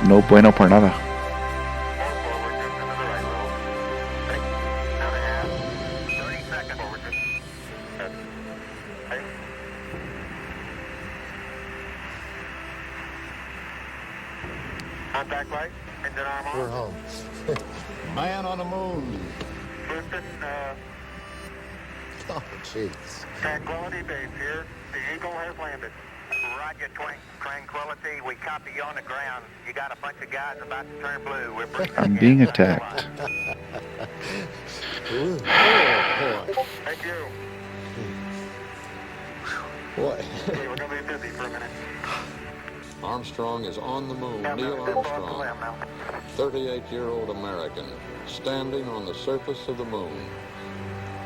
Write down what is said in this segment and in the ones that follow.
No bueno por nada. Contact light, engine arm on. We're home. Man on the moon. Houston, Oh, jeez. Tranquility Base here. The Eagle has landed. Roger, Tranquility. We copy you on the ground. You got a bunch of guys about to turn blue. We're bringing I'm being attacked. Ooh, oh, boy. Thank you. Boy. We're going to be busy for a minute. Armstrong is on the moon. Neil Armstrong, 38-year-old American, standing on the surface of the moon.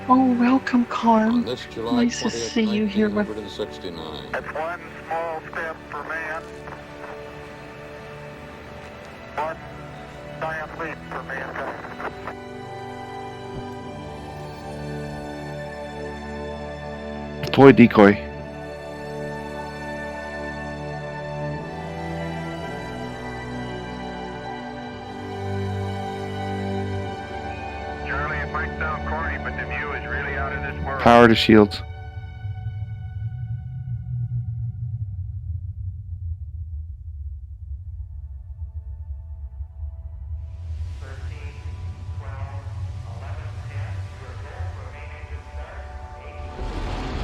Oh, welcome, Carm. On this July Nice to 20th, see you here. 1969. That's one small step for man. One giant leap for mankind. Deploy decoy. Charlie, it might sound corny, but the view is really out of this world. Power to shields.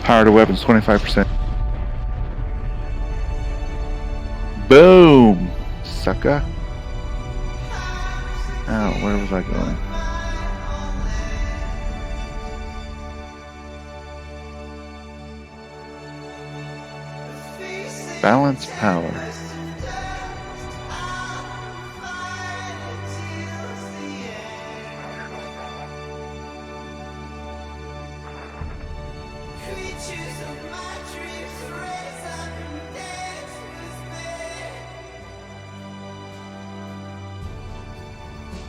Power to weapons 25%. Boom! Sucker. Oh, where was I going? Balance power.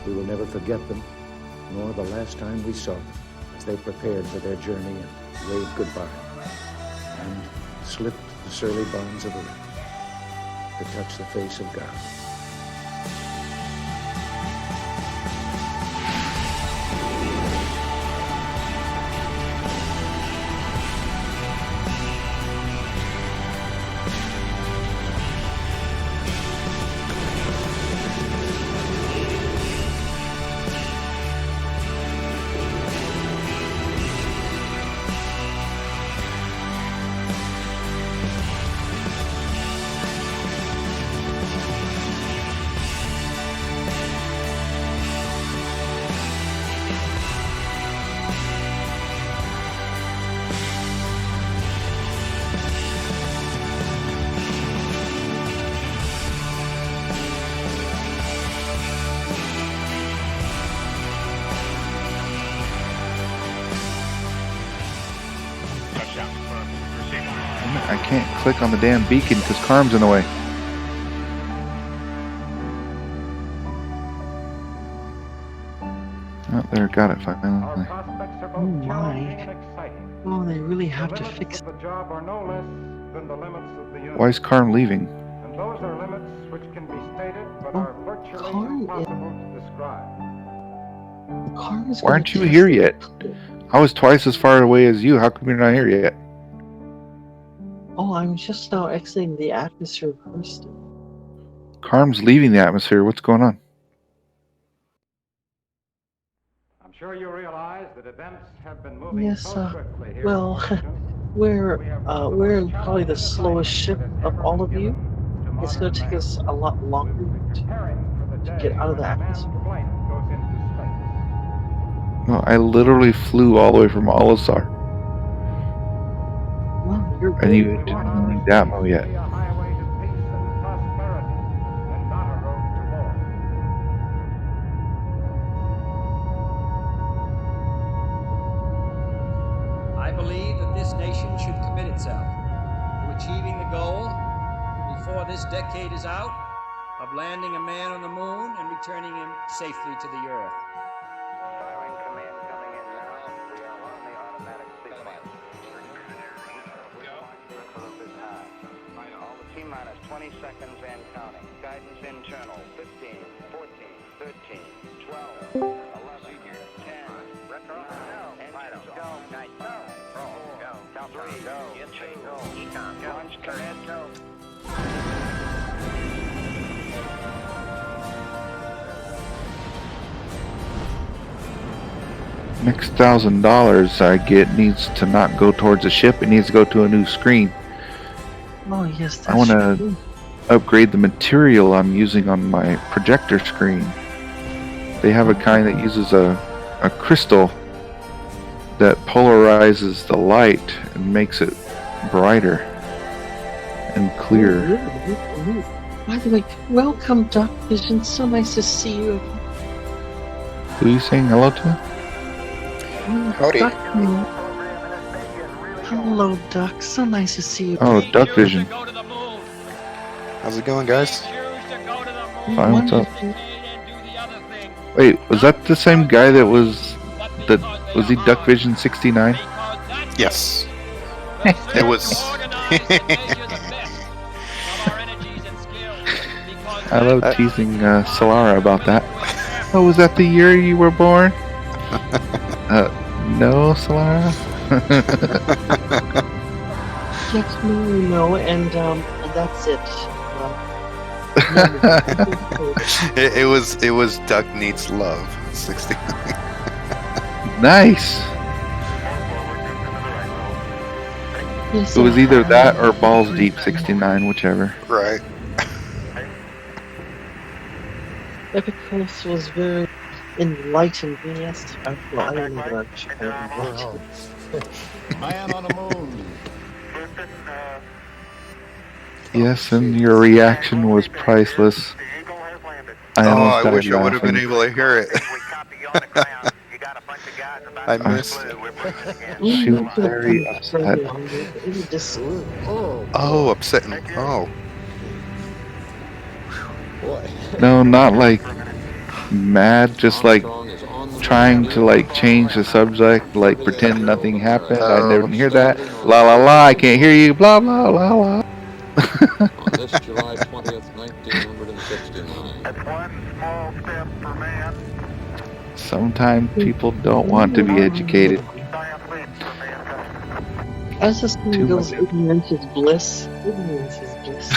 We will never forget them, nor the last time we saw them, as they prepared for their journey and waved goodbye, and slipped the surly bonds of earth to touch the face of God. I can't click on the damn beacon because Carm's in the way. Oh, there, got it finally. Oh my. Oh, they really have to fix it. Why is Carm leaving? And those are limits which can be stated but Oh, are virtually Carm is- impossible to describe. Carm is Why gonna aren't you test here it. yet? I was twice as far away as you. How come you're not here yet? Oh, I'm just now exiting the atmosphere first. Carm's leaving the atmosphere. What's going on? I'm sure you realize that events have been moving Yes, so quickly here. well, we're in probably the slowest ship of all of you. It's going to take us a lot longer to get out of the atmosphere. Well, I literally flew all the way from Olisar, Well, you're and you good. didn't need that mo yet. I believe that this nation should commit itself to achieving the goal, before this decade is out, of landing a man on the moon and returning him safely to the Earth. Siren command coming in now. We are on the automatic sequence. All the team minus 20 seconds and counting. Guidance internal. 15, 14, 13, 12, 11, 10. Referral. Go. Engines go. Night. Go. Roll. Go. Count 3. Go. Change. Go. Econ. Go. Launch commit. Go. Next $1,000 I get needs to not go towards the ship. It needs to go to a new screen. Oh yes, that's I want to true. upgrade the material I'm using on my projector screen. They have a kind that uses a crystal that polarizes the light and makes it brighter and clearer. By the way, welcome, Doc Vision. So nice to see you. Who are you saying hello to? Howdy. Doc, hello, Doc. So nice to see you. Oh, Duck Vision. How's it going, guys? Fine, what's up? Wait, was that the same guy that was he Duck Vision 69? Yes. It was. I love teasing Solara about that. Oh, was that the year you were born? No, Solara. Yes, no, and that's it. It was Duck Needs Love 69. Nice. Yes, It was either that or Balls Deep 69, whichever. Right. Epicurus was very enlightened. Yes, well, I don't know what I should call it. Man on the moon. Yes, and your reaction was priceless. I died wish I would have been laughing. able to hear it. I missed it. She was very upset. Oh, upsetting. Oh. No, not like mad, just like trying to like change the subject, like pretend nothing happened. I never hear that. La la la, I can't hear you. Blah blah blah blah. On this July 20th, 1969. That's one small step for man, Sometimes people don't want to be educated. giant leap for mankind. As the Too saying goes, much. ignorance is bliss. Ignorance is bliss.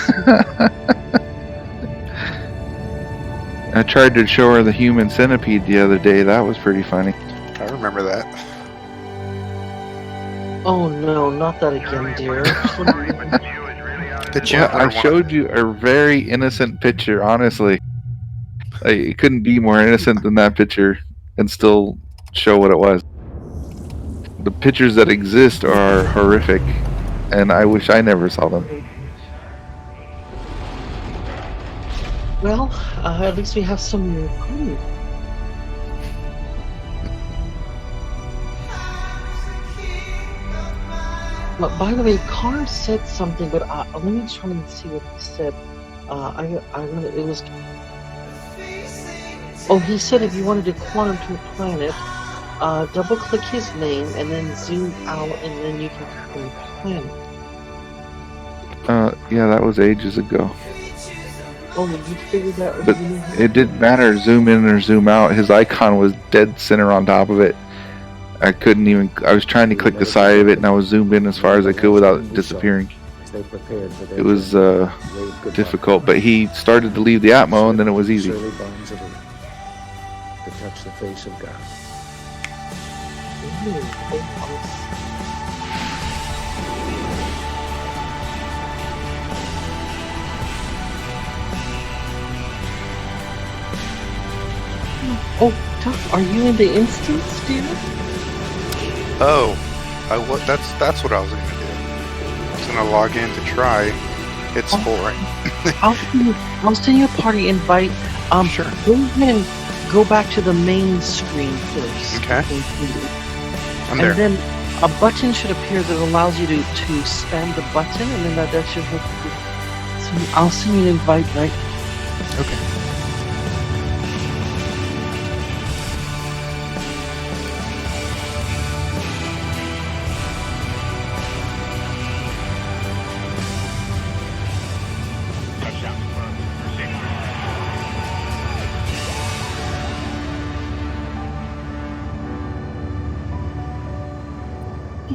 I tried to show her the human centipede the other day. That was pretty funny. I remember that. Oh no, not that again, dear. Did you Yeah, ever I want- showed you a very innocent picture, honestly. Like, it couldn't be more innocent than that picture and still show what it was. The pictures that exist are horrific, and I wish I never saw them. Well, at least we have some new crew. But by the way, Carr said something, but let me try and see what he said. It was. Oh, he said if you wanted to quantum to a planet, double-click his name and then zoom out, and then you can come to planet. Yeah, that was ages ago. Oh, you figured that? But it didn't matter, zoom in or zoom out. His icon was dead center on top of it. I couldn't even. I was trying to click the side of it, and I was zoomed in as far as I could without it disappearing. As they prepared for their It was journey, waved goodbye. difficult, but he started to leave the Atmo, and then it was easy. Surely bonds of earth to touch the face of God. Oh, Doc, are you in the instance, dear? Oh, that's what I was gonna do. I was gonna log in to try. It's full right. I'll send you a party invite. Sure. Go ahead and go back to the main screen first. Okay. I'm And there. then a button should appear that allows you to spam the button, and then that should help you. So I'll send you an invite, right? Okay.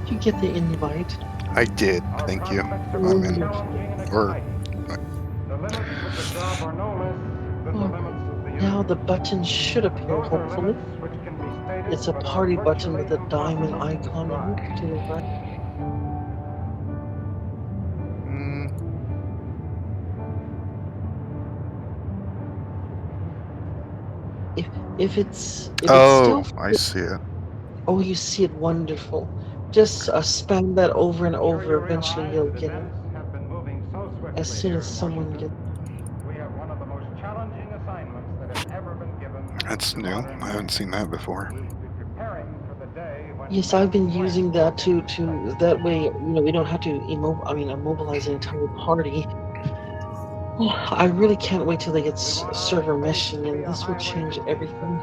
Did you get the invite? I did, thank you. I'm in. Or Now the button should appear, hopefully. It's a party button with a diamond icon in it to the right. mm, If it's oh, still, I see it. oh, you see it, wonderful. Just spam that over and over. Eventually, you'll get it. As soon as someone gets. We have one of the most challenging assignments that has ever been given. That's new. I haven't seen that before. We'll be preparing for the day when Yes, I've been using that to that way. We don't have to immobilize an entire party. Oh, I really can't wait till they get server meshing, and this will change everything.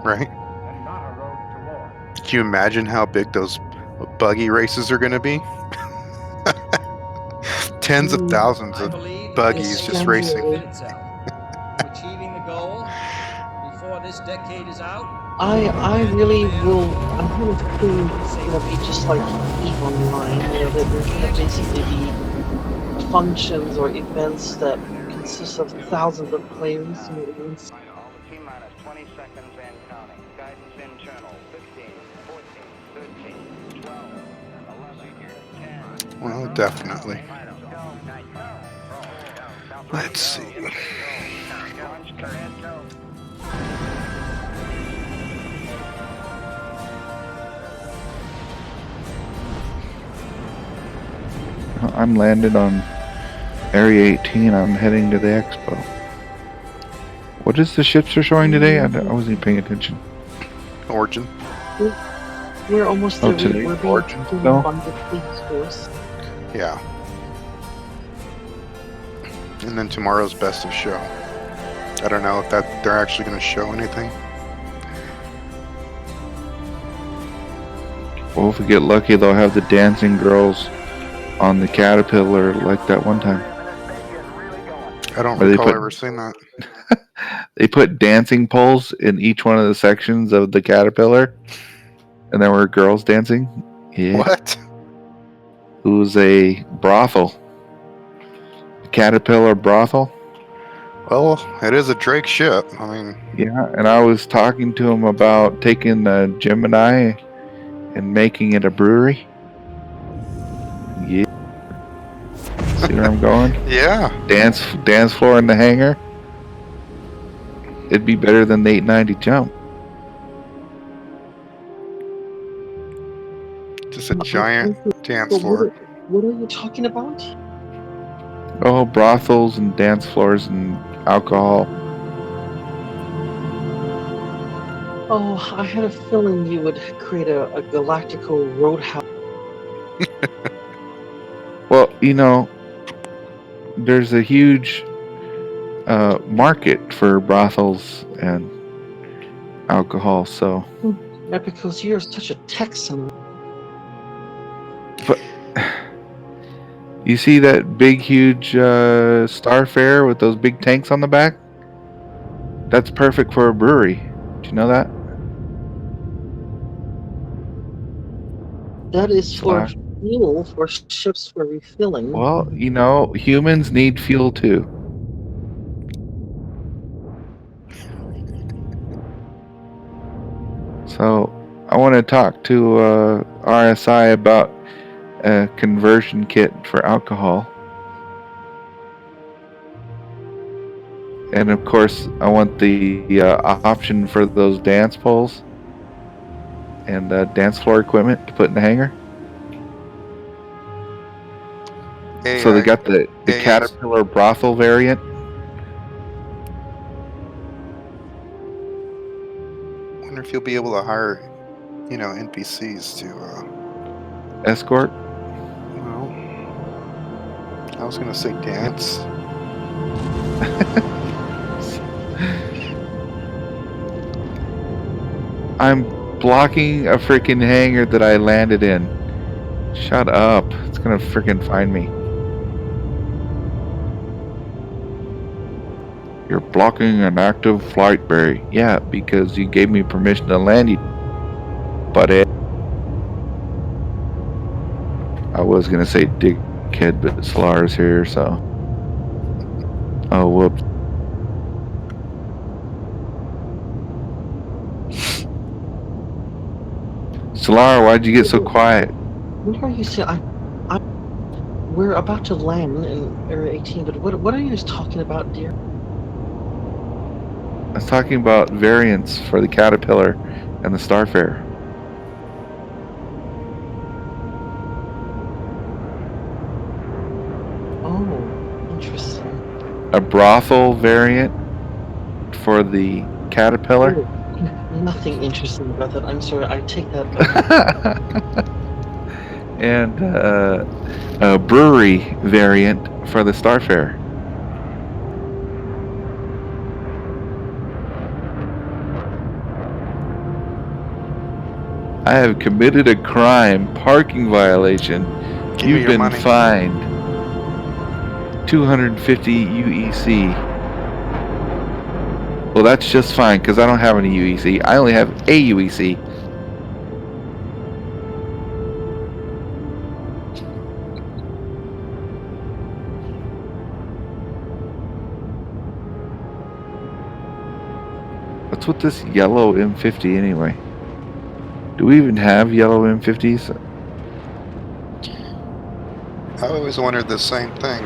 Right? Can you imagine how big those buggy races are going to be? Tens of thousands I of believe that buggies this just nation racing. should commit itself to achieving the goal before this decade is out. I really will. I'm kind of feeling it's gonna be just like EVE Online, that there's gonna basically be functions or events that consist of thousands of players. All the T-minus 20 seconds and counting. Guidance internal. 15, 14, 13, 12, 11, 10. Well, definitely. Let's see. Launch command go. I'm landed on Area 18. I'm heading to the expo. What is the ships are showing today? I wasn't paying attention. Origin. We're almost Oh, there. today? We're being Origin given still? by the police force. Yeah. And then tomorrow's best of show. I don't know if that they're actually going to show anything. Well, if we get lucky, they'll have the dancing girls on the caterpillar like that one time. I don't Or they recall put- ever seeing that. They put dancing poles in each one of the sections of the caterpillar, and there were girls dancing. Yeah. What? It was a brothel. Caterpillar brothel. Well, it is a Drake ship. I mean, Yeah, and I was talking to him about taking the Gemini and making it a brewery. Yeah. See where I'm going? yeah. Dance floor in the hangar. It'd be better than the 890 jump. Just a giant dance So floor. what are you talking about? Oh, brothels and dance floors and alcohol. Oh, I had a feeling you would create a galactical roadhouse. Well, there's a huge market for brothels and alcohol, so. Yeah, because you're such a Texan. But you see that big, huge Starfare with those big tanks on the back? That's perfect for a brewery. Do you know that? That is for Slash. fuel for ships for refilling. Well, humans need fuel too. So I want to talk to RSI about a conversion kit for alcohol. And of course, I want the option for those dance poles and dance floor equipment to put in the hangar. So they got the Caterpillar brothel variant. Wonder if you'll be able to hire, NPCs to. Escort. Well, I was gonna say dance. I'm blocking a freaking hangar that I landed in. Shut up. It's gonna freaking find me. You're blocking an active flight bay. Yeah, because you gave me permission to land, you butt. was gonna say dickhead, but Solar's here, so. Oh, whoops. Solar, why'd you get so quiet? What are you saying? We're about to land in Area 18, but what are you guys talking about, dear? I was talking about variants for the Caterpillar and the Starfare. Oh, interesting. A brothel variant for the Caterpillar. Oh, nothing interesting about that. I'm sorry, I take that back. And a brewery variant for the Starfare. I have committed a crime, parking violation. Give me You've your been money. fined 250 UEC. Well, that's just fine because I don't have any UEC. I only have a UEC. What's with this yellow M50 anyway? Do we even have yellow M50s? I always wondered the same thing.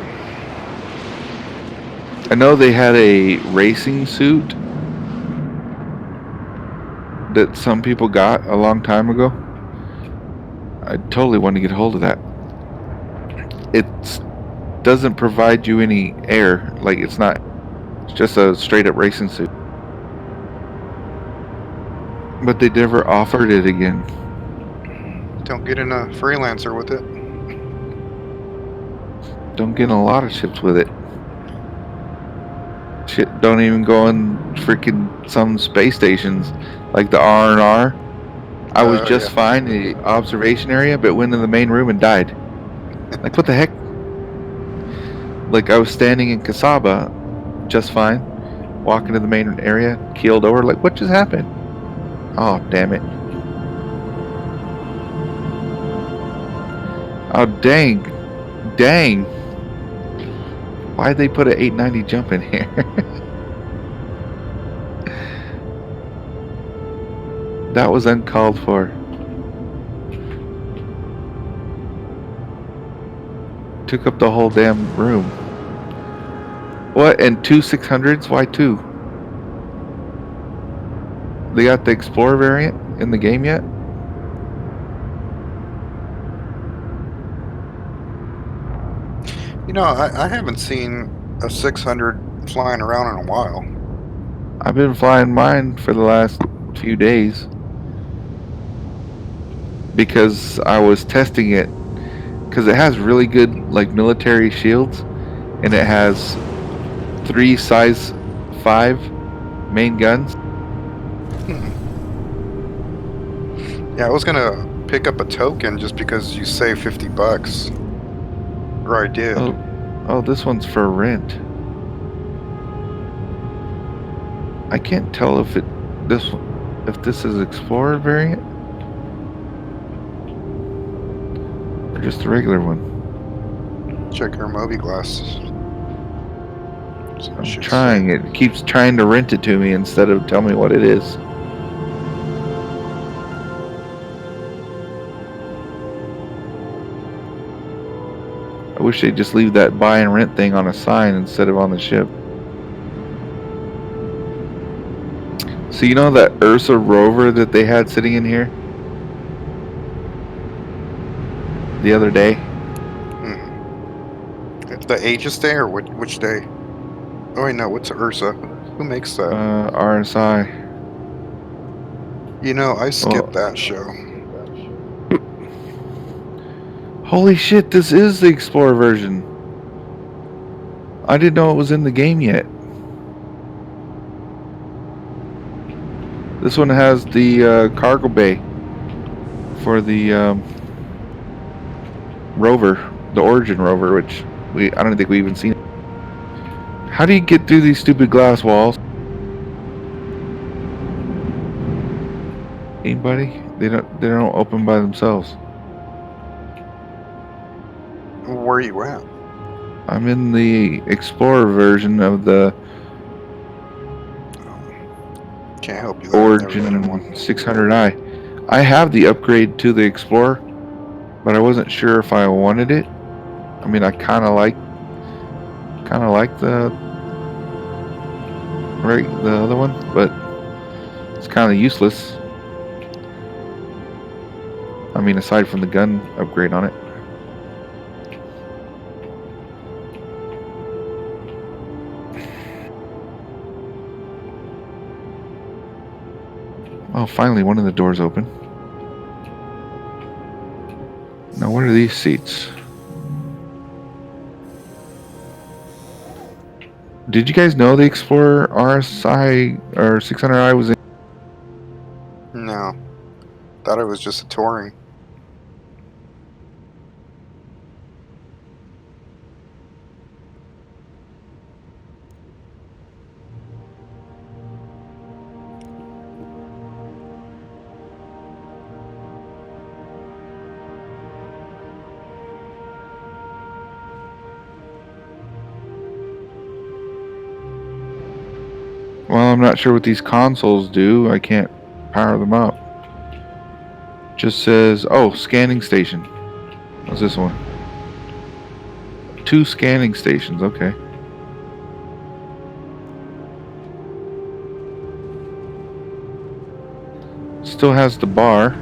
I know they had a racing suit that some people got a long time ago. I totally want to get a hold of that. It doesn't provide you any air. Like, it's just a straight up racing suit. But they never offered it again. Don't get in a freelancer with it. Don't get in a lot of ships with it. Shit, don't even go on freaking some space stations like the R&R. I was just fine in the observation area, but went in the main room and died. Like, what the heck? Like, I was standing in Kasaba, just fine, walking to the main area, keeled over. Like, what just happened? Oh, damn it. Oh, dang. Dang. Why'd they put an 890 jump in here? That was uncalled for. Took up the whole damn room. What? And 2 600s? Why 2? They got the Explorer variant in the game yet? You know, I haven't seen a 600 flying around in a while. I've been flying mine for the last few days because I was testing it because it has really good like military shields and it has 3 size 5 main guns. Yeah, I was gonna pick up a token just because you save $50. Or I did. Oh, this one's for rent. I can't tell if this is Explorer variant or just the regular one. Check your Moby glasses. I'm trying. It keeps trying to rent it to me instead of tell me what it is. I wish they'd just leave that buy and rent thing on a sign instead of on the ship. So you know that Ursa rover that they had sitting in here the other day? The Aegis Day or which day? Oh wait, no, what's Ursa? Who makes that? RSI. You know, I skipped that show. Holy shit, this is the Explorer version. I didn't know it was in the game yet. This one has the cargo bay for the rover, the Origin rover, which I don't think we even seen it. How do you get through these stupid glass walls? Anybody? They don't open by themselves. Where are you at? I'm in the Explorer version of the Can't help you there. I've never been in Origin one. 600i. I have the upgrade to the Explorer, but I wasn't sure if I wanted it. I mean, I kind of like the other one, but it's kind of useless. I mean, aside from the gun upgrade on it. Oh, finally, one of the doors open. Now, what are these seats? Did you guys know the Explorer RSI or 600i was in? No. Thought it was just a touring. Well, I'm not sure what these consoles do. I can't power them up. Just says, oh, scanning station. What's this one? 2 scanning stations, okay. Still has the bar.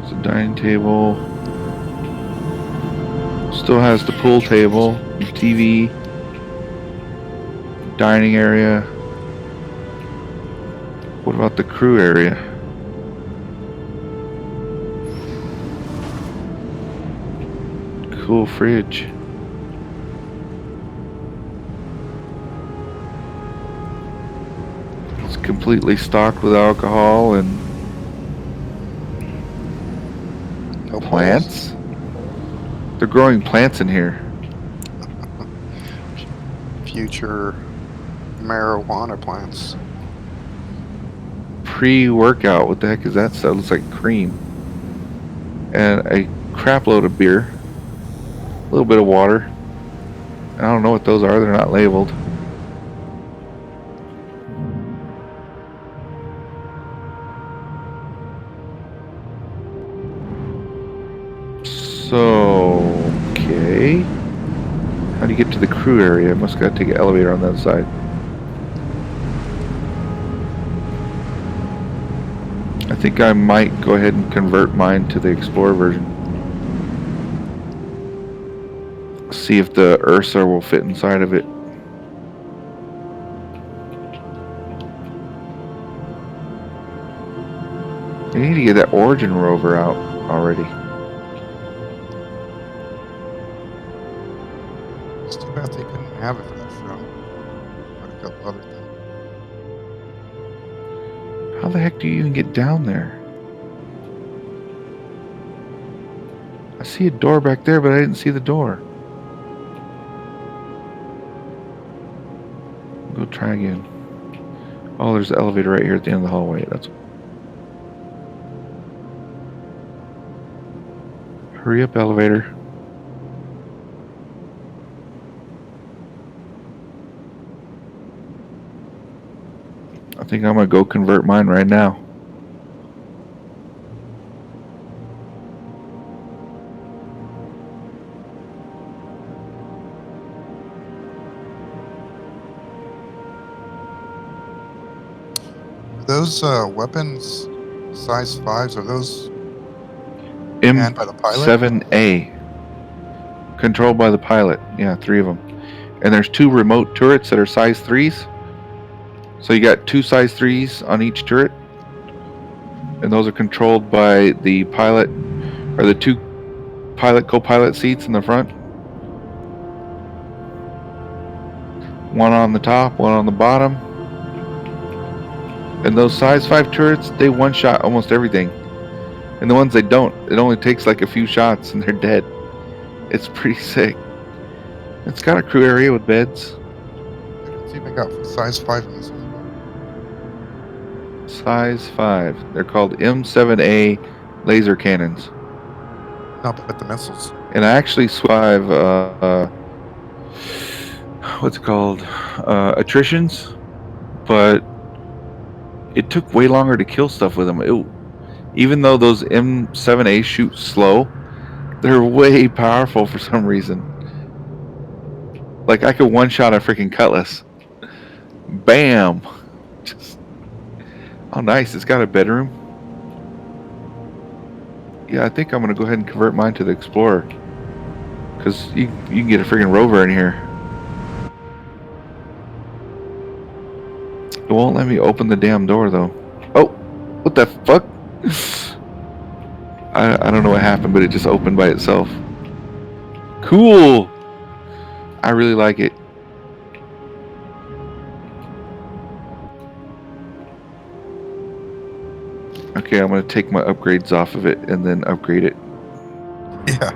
It's a dining table. Still has the pool table, the TV, dining area. What about the crew area? Cool fridge. It's completely stocked with alcohol and No plants. They're growing plants in here. Future marijuana plants. Pre-workout. What the heck is that stuff? It looks like cream. And a crap load of beer. A little bit of water. I don't know what those are. They're not labeled. So, okay. How do you get to the crew area? I must gotta take an elevator on that side. I think I might go ahead and convert mine to the Explorer version. See if the Ursa will fit inside of it. You need to get that Origin rover out already. It's too bad they couldn't have it for that show. But a couple other things. How the heck do you even get down there? I see a door back there, but I didn't see the door. Go try again. Oh, there's the elevator right here at the end of the hallway. That's. Hurry up, elevator. I think I'm gonna go convert mine right now. Those weapons, size 5s, are those manned by the pilot? M7A. Controlled by the pilot. Yeah, 3 of them. And there's 2 remote turrets that are size 3s. So you got 2 size 3s on each turret. And those are controlled by the pilot, or the 2 pilot co-pilot seats in the front. One on the top, one on the bottom. And those size 5 turrets, they one-shot almost everything. And the ones they don't, it only takes like a few shots and they're dead. It's pretty sick. It's got a crew area with beds. It's even got size 5 in this one. Size 5. They're called M7A laser cannons. No, but the missiles. And I actually survive, what's it called? Attritions, but it took way longer to kill stuff with them. Even though those M7A shoot slow, they're way powerful for some reason. Like, I could one-shot a freaking Cutlass. Bam! Just, oh, nice. It's got a bedroom. Yeah, I think I'm going to go ahead and convert mine to the Explorer. Because you can get a freaking rover in here. It won't let me open the damn door, though. Oh! What the fuck? I don't know what happened, but it just opened by itself. Cool! I really like it. Okay, I'm going to take my upgrades off of it and then upgrade it. Yeah.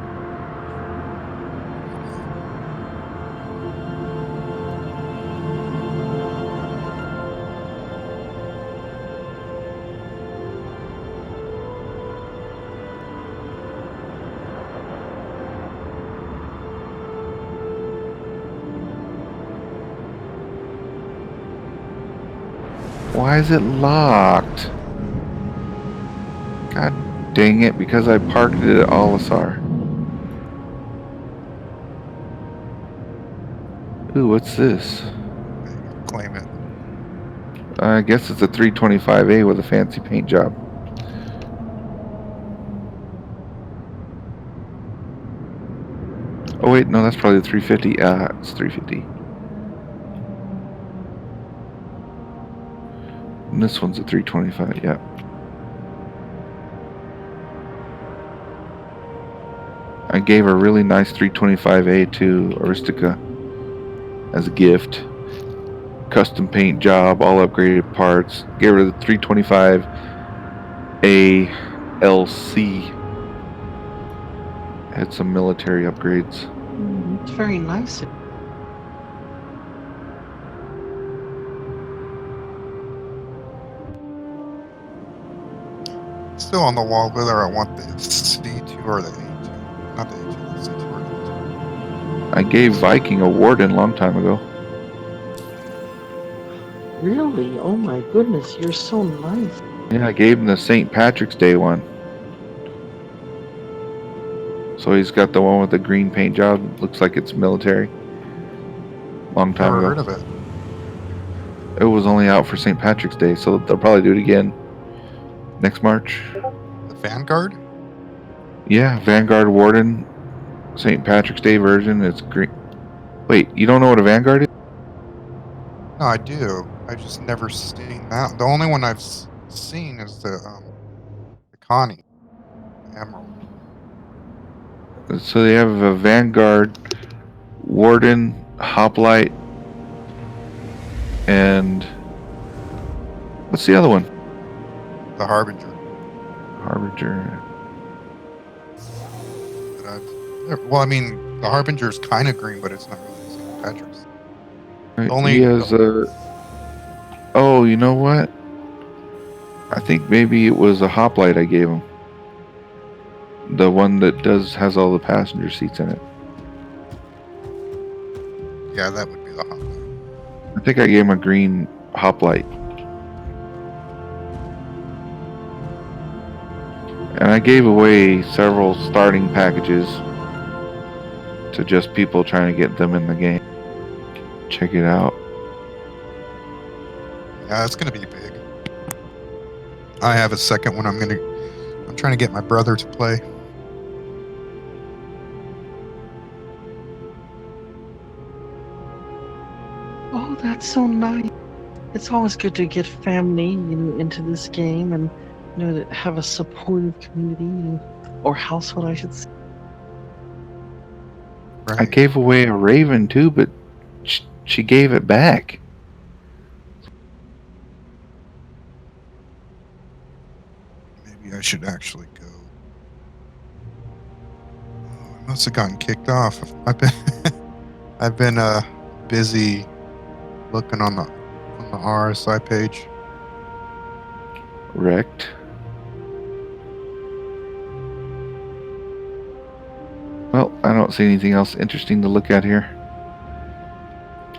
Why is it locked? God dang it, because I parked it at Olisar. Ooh, what's this? Claim it. I guess it's a 325A with a fancy paint job. Oh wait, no, that's probably the 350. It's 350. And this one's a 325, yeah. I gave a really nice 325A to Aristica as a gift. Custom paint job, all upgraded parts. Gave her the 325A LC. Had some military upgrades. It's very nice. Still on the wall whether I want the C2 or the A2. Not the A2, the C2 or the A2. I gave Viking a Warden a long time ago. Really? Oh my goodness, you're so nice. Yeah, I gave him the St. Patrick's Day one. So he's got the one with the green paint job. Looks like it's military. Long time Never ago. heard of it. It was only out for St. Patrick's Day, so they'll probably do it again next March. The Vanguard? Yeah, Vanguard Warden, St. Patrick's Day version. It's green. Wait, you don't know what a Vanguard is? No, I do. I just never seen that. The only one I've seen is the Connie Emerald. So they have a Vanguard, Warden, Hoplite, and what's the other one? The Harbinger. Harbinger. Well, I mean, the Harbinger's kind of green, but it's not really St. Patrick's. Only He has a. Oh, you know what? I think maybe it was a Hoplite I gave him. The one that has all the passenger seats in it. Yeah, that would be the Hoplite. I think I gave him a green Hoplite. And I gave away several starting packages to just people trying to get them in the game. Check it out. Yeah, it's gonna be big. I have a second one. I'm trying to get my brother to play. Oh, that's so nice. It's always good to get family, into this game and, to have a supportive community or household, I should say. Right. I gave away a Raven too, but she gave it back. Maybe I should actually go. Oh, I must have gotten kicked off. I've been busy looking on the RSI page. Wrecked. Well, I don't see anything else interesting to look at here.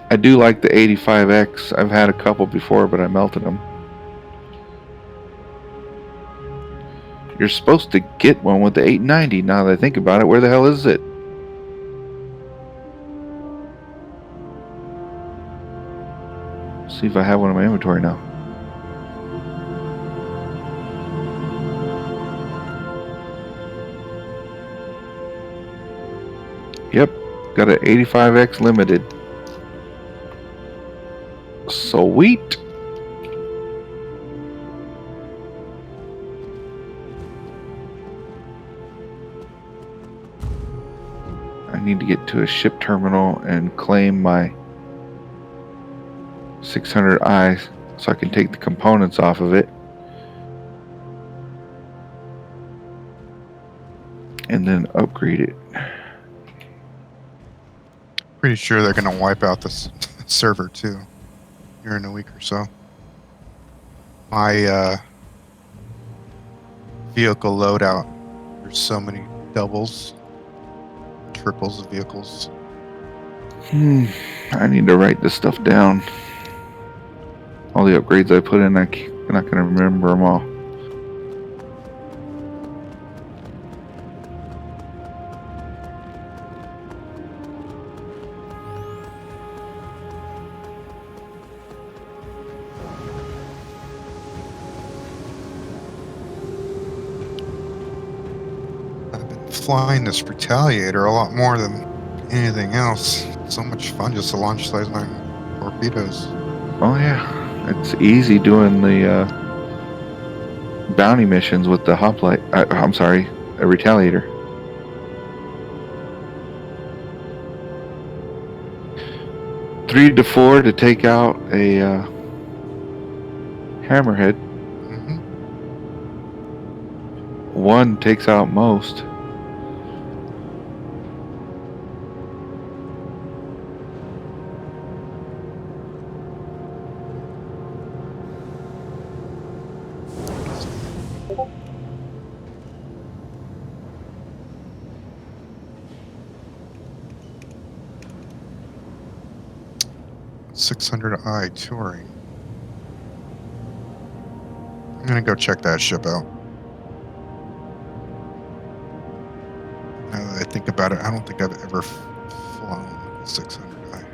I do like the 85X. I've had a couple before, but I melted them. You're supposed to get one with the 890 now that I think about it. Where the hell is it? See if I have one in my inventory now. Yep, got an 85X limited. Sweet. I need to get to a ship terminal and claim my 600i so I can take the components off of it. And then upgrade it. Pretty sure they're going to wipe out this server too here in a week or so. My vehicle loadout, there's so many doubles, triples of vehicles. I need to write this stuff down. All the upgrades I put in, I'm not going to remember them all. Flying this Retaliator a lot more than anything else. So much fun just to launch those my torpedoes. Oh yeah, it's easy doing the bounty missions with the hoplite. I'm sorry, a Retaliator. Three to four to take out a hammerhead. Mm-hmm. One takes out most. .600i touring. I'm gonna go check that ship out. Now that I think about it, I don't think I've ever flown a 600i.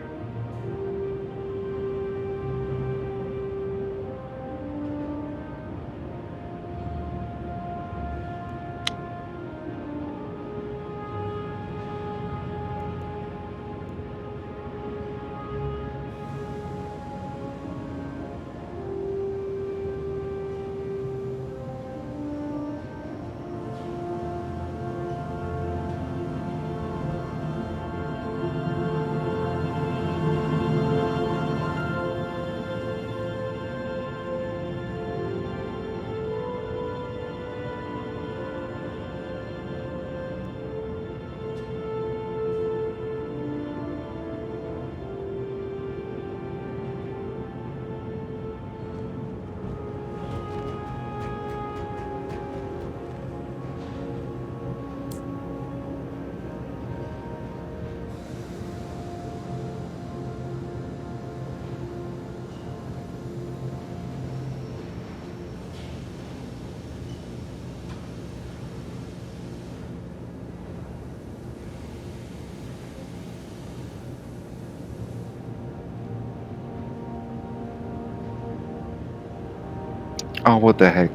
Oh, what the heck.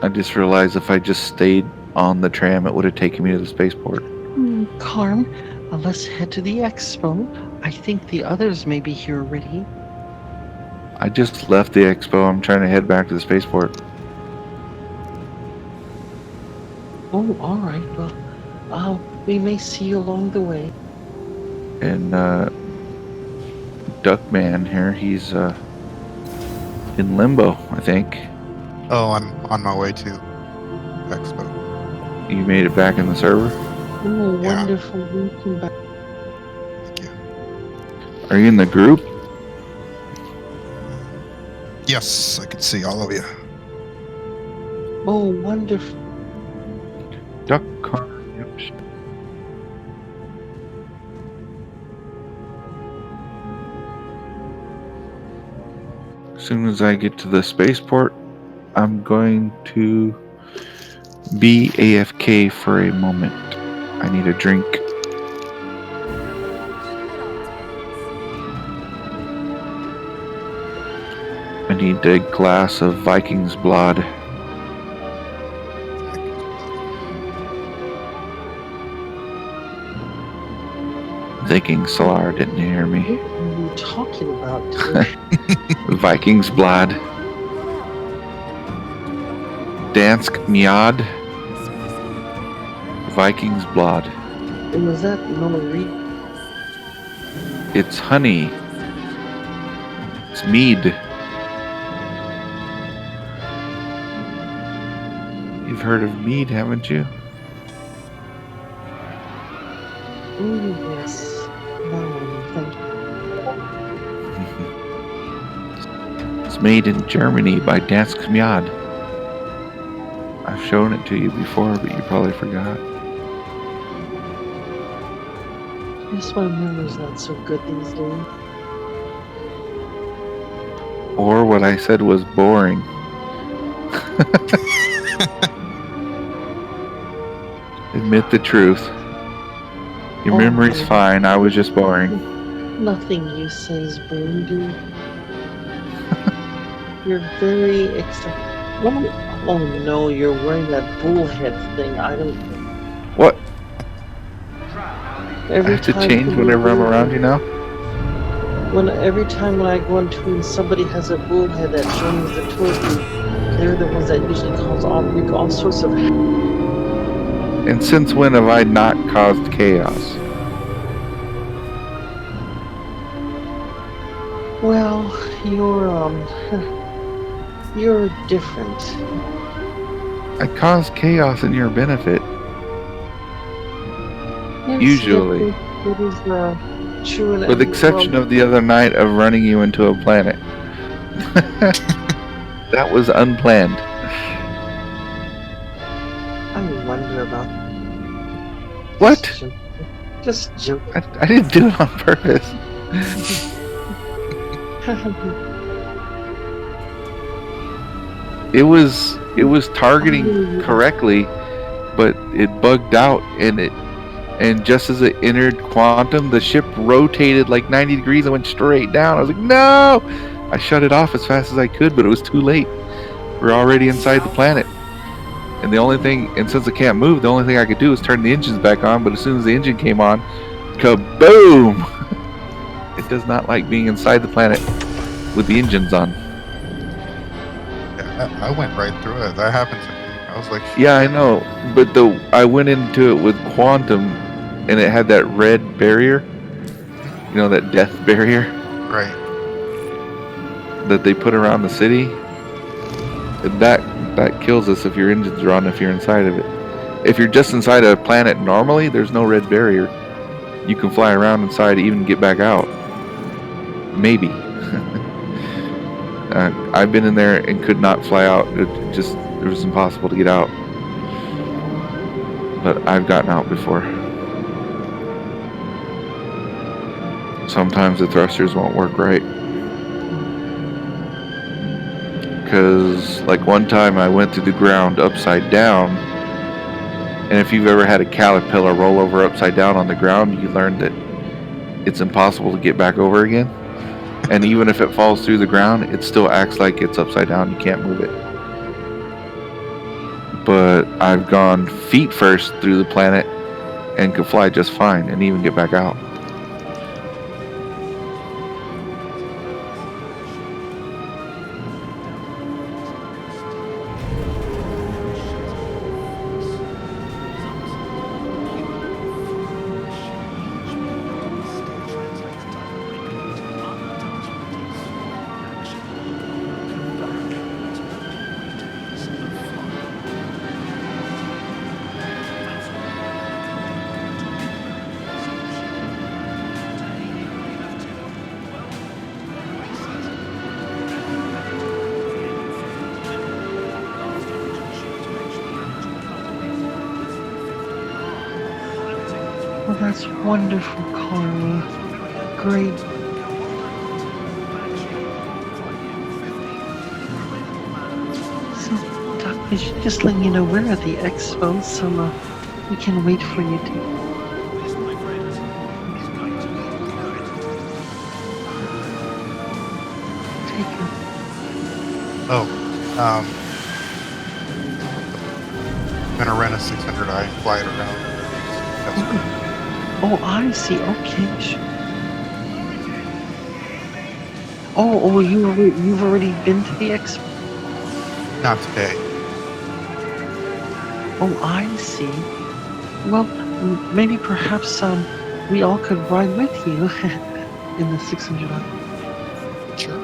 I just realized if I just stayed on the tram, it would have taken me to the spaceport. Carm, let's head to the expo. I think the others may be here already. I just left the expo. I'm trying to head back to the spaceport. Oh, alright. Well, we may see you along the way. And Duckman here, he's in limbo, I think. Oh, I'm on my way to Expo. You made it back in the server? Oh, Yeah. wonderful. Welcome back. Thank you. Are you in the group? Yes, I can see all of you. Oh, wonderful. Duck car. Yep. As soon as I get to the spaceport, I'm going to be AFK for a moment. I need a drink. I need a glass of Viking's blood. Thinking Solar didn't hear me. What are you talking about, dude? Viking's blood. Dansk Mjad. Viking's blood. And was that Nori? It's honey. It's mead. You've heard of mead, haven't you? Oh, yes. No, thank you. It's made in Germany by Dansk Mjad. I've shown it to you before, but you probably forgot. Guess my memory's not so good these days. Or what I said was boring. Admit the truth. Your Oh, memory's okay. fine, I was just boring. Nothing you say is boring, dude. You're very Oh no, you're wearing that bullhead thing. I don't. What? I Every have to time change somebody whenever I'm goes- around you now? Every time when I go into and somebody has a bullhead that joins the tour group, they're the ones that usually cause all sorts of. And since when have I not caused chaos? Well, you're different. I cause chaos in your benefit. Yes, Usually. it is true. With the exception of the other night of running you into a planet. That was unplanned. I wonder about. What? Just joke. I didn't do it on purpose. It was targeting correctly, but it bugged out, and just as it entered quantum, the ship rotated like 90 degrees and went straight down. I was like, no! I shut it off as fast as I could, but it was too late. We're already inside the planet. And since it can't move, the only thing I could do was turn the engines back on, but as soon as the engine came on, kaboom! It does not like being inside the planet with the engines on. Yeah, I went right through it. That happened to me. I was like, Yeah, I know, but I went into it with quantum, and it had that red barrier, you know, that death barrier right. that they put around the city. And that kills us if your engines are on, if you're inside of it. If you're just inside a planet normally, there's no red barrier. You can fly around inside, even get back out. Maybe. I've been in there and could not fly out. It was impossible to get out. But I've gotten out before. Sometimes the thrusters won't work right. Because, like, one time I went to the ground upside down, and if you've ever had a caterpillar roll over upside down on the ground, you learn that it's impossible to get back over again. And even if it falls through the ground, it still acts like it's upside down. You can't move it. But I've gone feet first through the planet and could fly just fine and even get back out. Well, that's wonderful, Carla. Great. So, Doc, I should just let you know we're at the expo, so we can wait for you to. Take it. Oh, I'm gonna rent a 600i and fly it around. That's Oh, I see. Okay. Oh, you've already been to the expo? not today. Oh, I see. Well, maybe perhaps we all could ride with you in the 600i. Sure.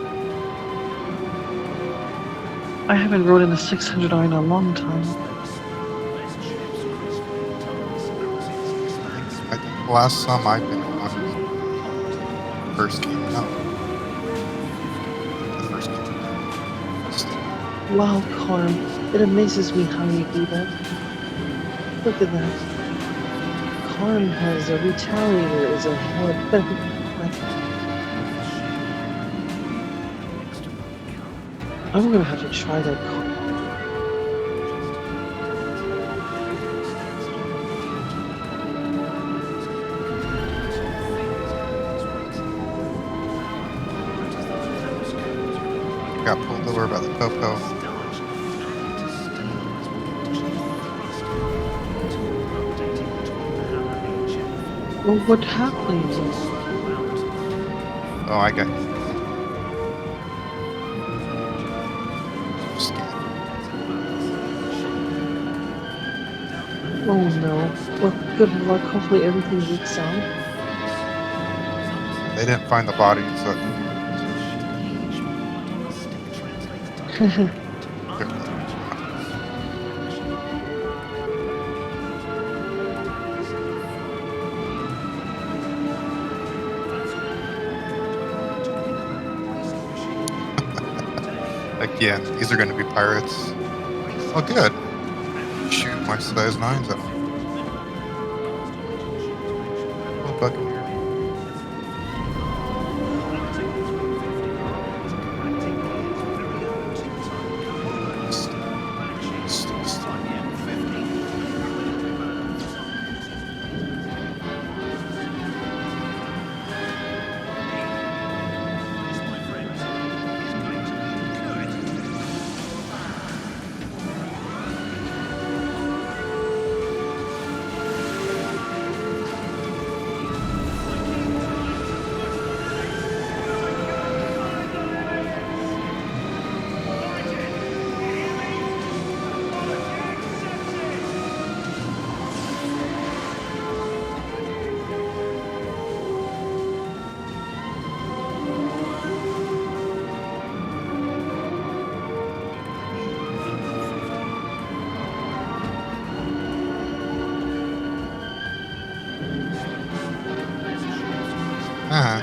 I haven't rode in a 600i in a long time. I think the last time I've been on first came out. The first came out. Wow, Carm, it amazes me how you do that. Look at that. Carm has a retaliator as a head. I'm gonna have to try that. Got pulled over by the popo. Well, what happened? Oh, I got you. Scared. Oh no. Well, good luck. Hopefully everything works out. They didn't find the body, so again, these are going to be pirates. Oh, good. Shoot my size 9s at them. Oh, Buccaneer. Uh-huh.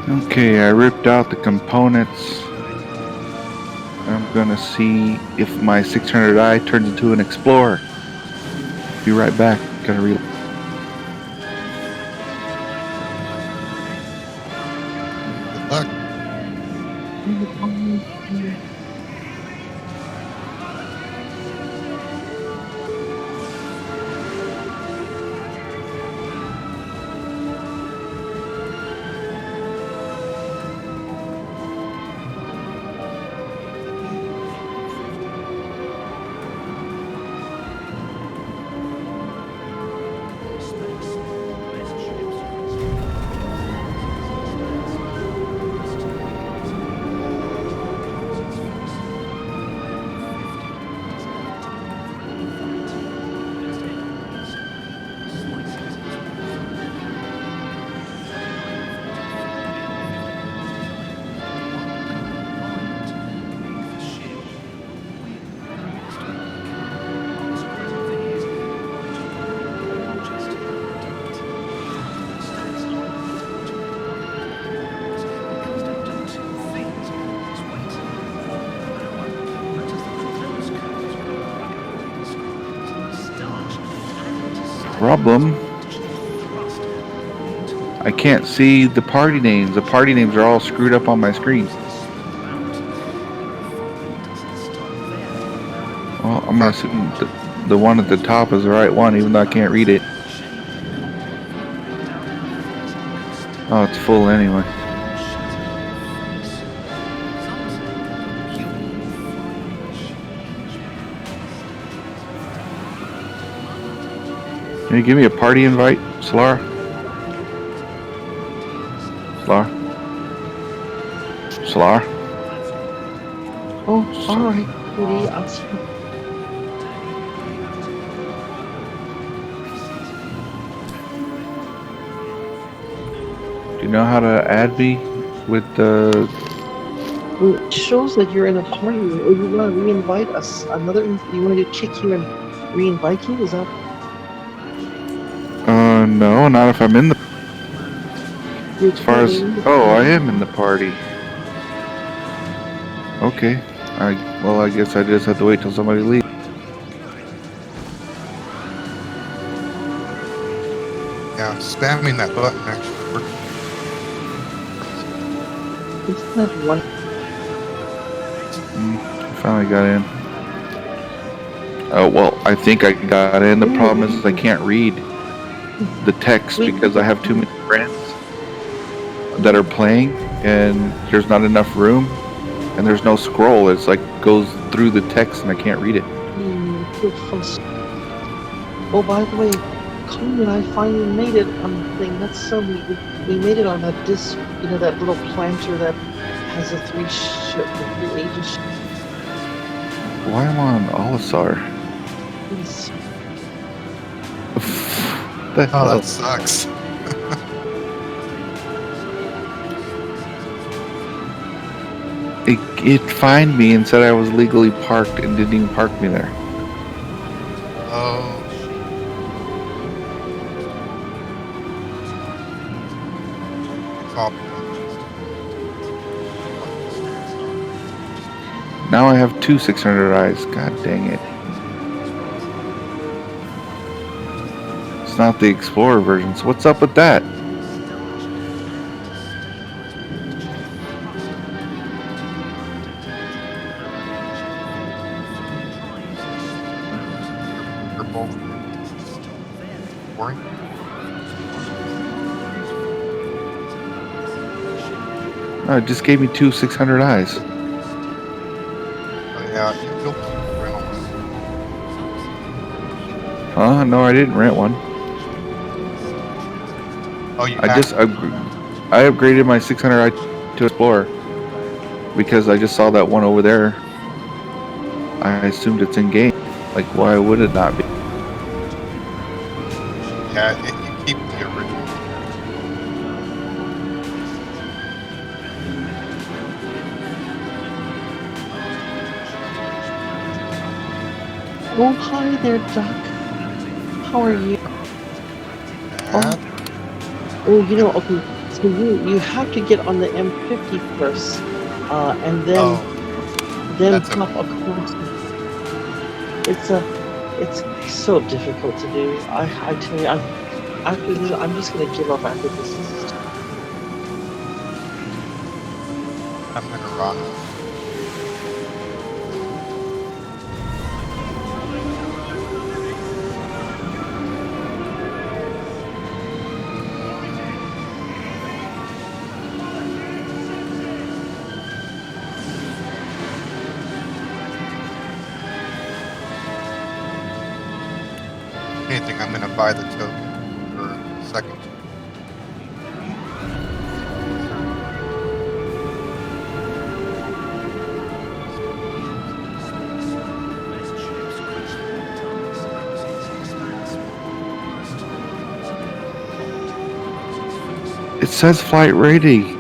Okay, I ripped out the components. I'm gonna see if my 600i turns into an Explorer. Be right back. Gotta read. Good luck. Problem. I can't see the party names. The party names are all screwed up on my screen. Well, I'm gonna assume the one at the top is the right one, even though I can't read it. Oh, it's full anyway. Can you give me a party invite, Solar? Solar? Solar? Oh, alright, Rudy, I'll see. Do you know how to add me with the... Well, it shows that you're in a party. Or you want to re-invite us? You want me to kick you and re-invite you? Is that... No, not if I'm in the... You're As far as... totally in the Oh, I party? am in the party. Okay. Well, I guess I just have to wait till somebody leaves. Yeah, spamming that button actually works. Isn't that one? I finally got in. Oh, well, I think I got in. The problem is I can't read the text because I have too many friends that are playing and there's not enough room and there's no scroll. It's like goes through the text and I can't read it. Good fun. Oh, by the way, Colin and I finally made it on the thing. That's so neat. We made it on that disc, you know, that little planter that has the three ages. Why am I on Olisar? Yes. The Oh, hell? that sucks. It fined me and said I was legally parked and didn't even park me there. Oh. Now I have two 600i's. God dang it. It's not the Explorer version, so what's up with that? Boring. No, it just gave me two 600i's. Oh, yeah, you'll rent one. No, I didn't rent one. Oh, you I upgraded my 600i to Explorer because I just saw that one over there. I assumed it's in game. Like, why would it not be? Yeah, you keep the original. Oh, hi there, Duck. How are you? Oh, you know, okay, so So you have to get on the M50 first, and then that's pop across. It's so difficult to do. I tell you, after this, I'm just gonna give up after this. I'm gonna run. Anything, I'm gonna buy the token for a second. It says flight ready.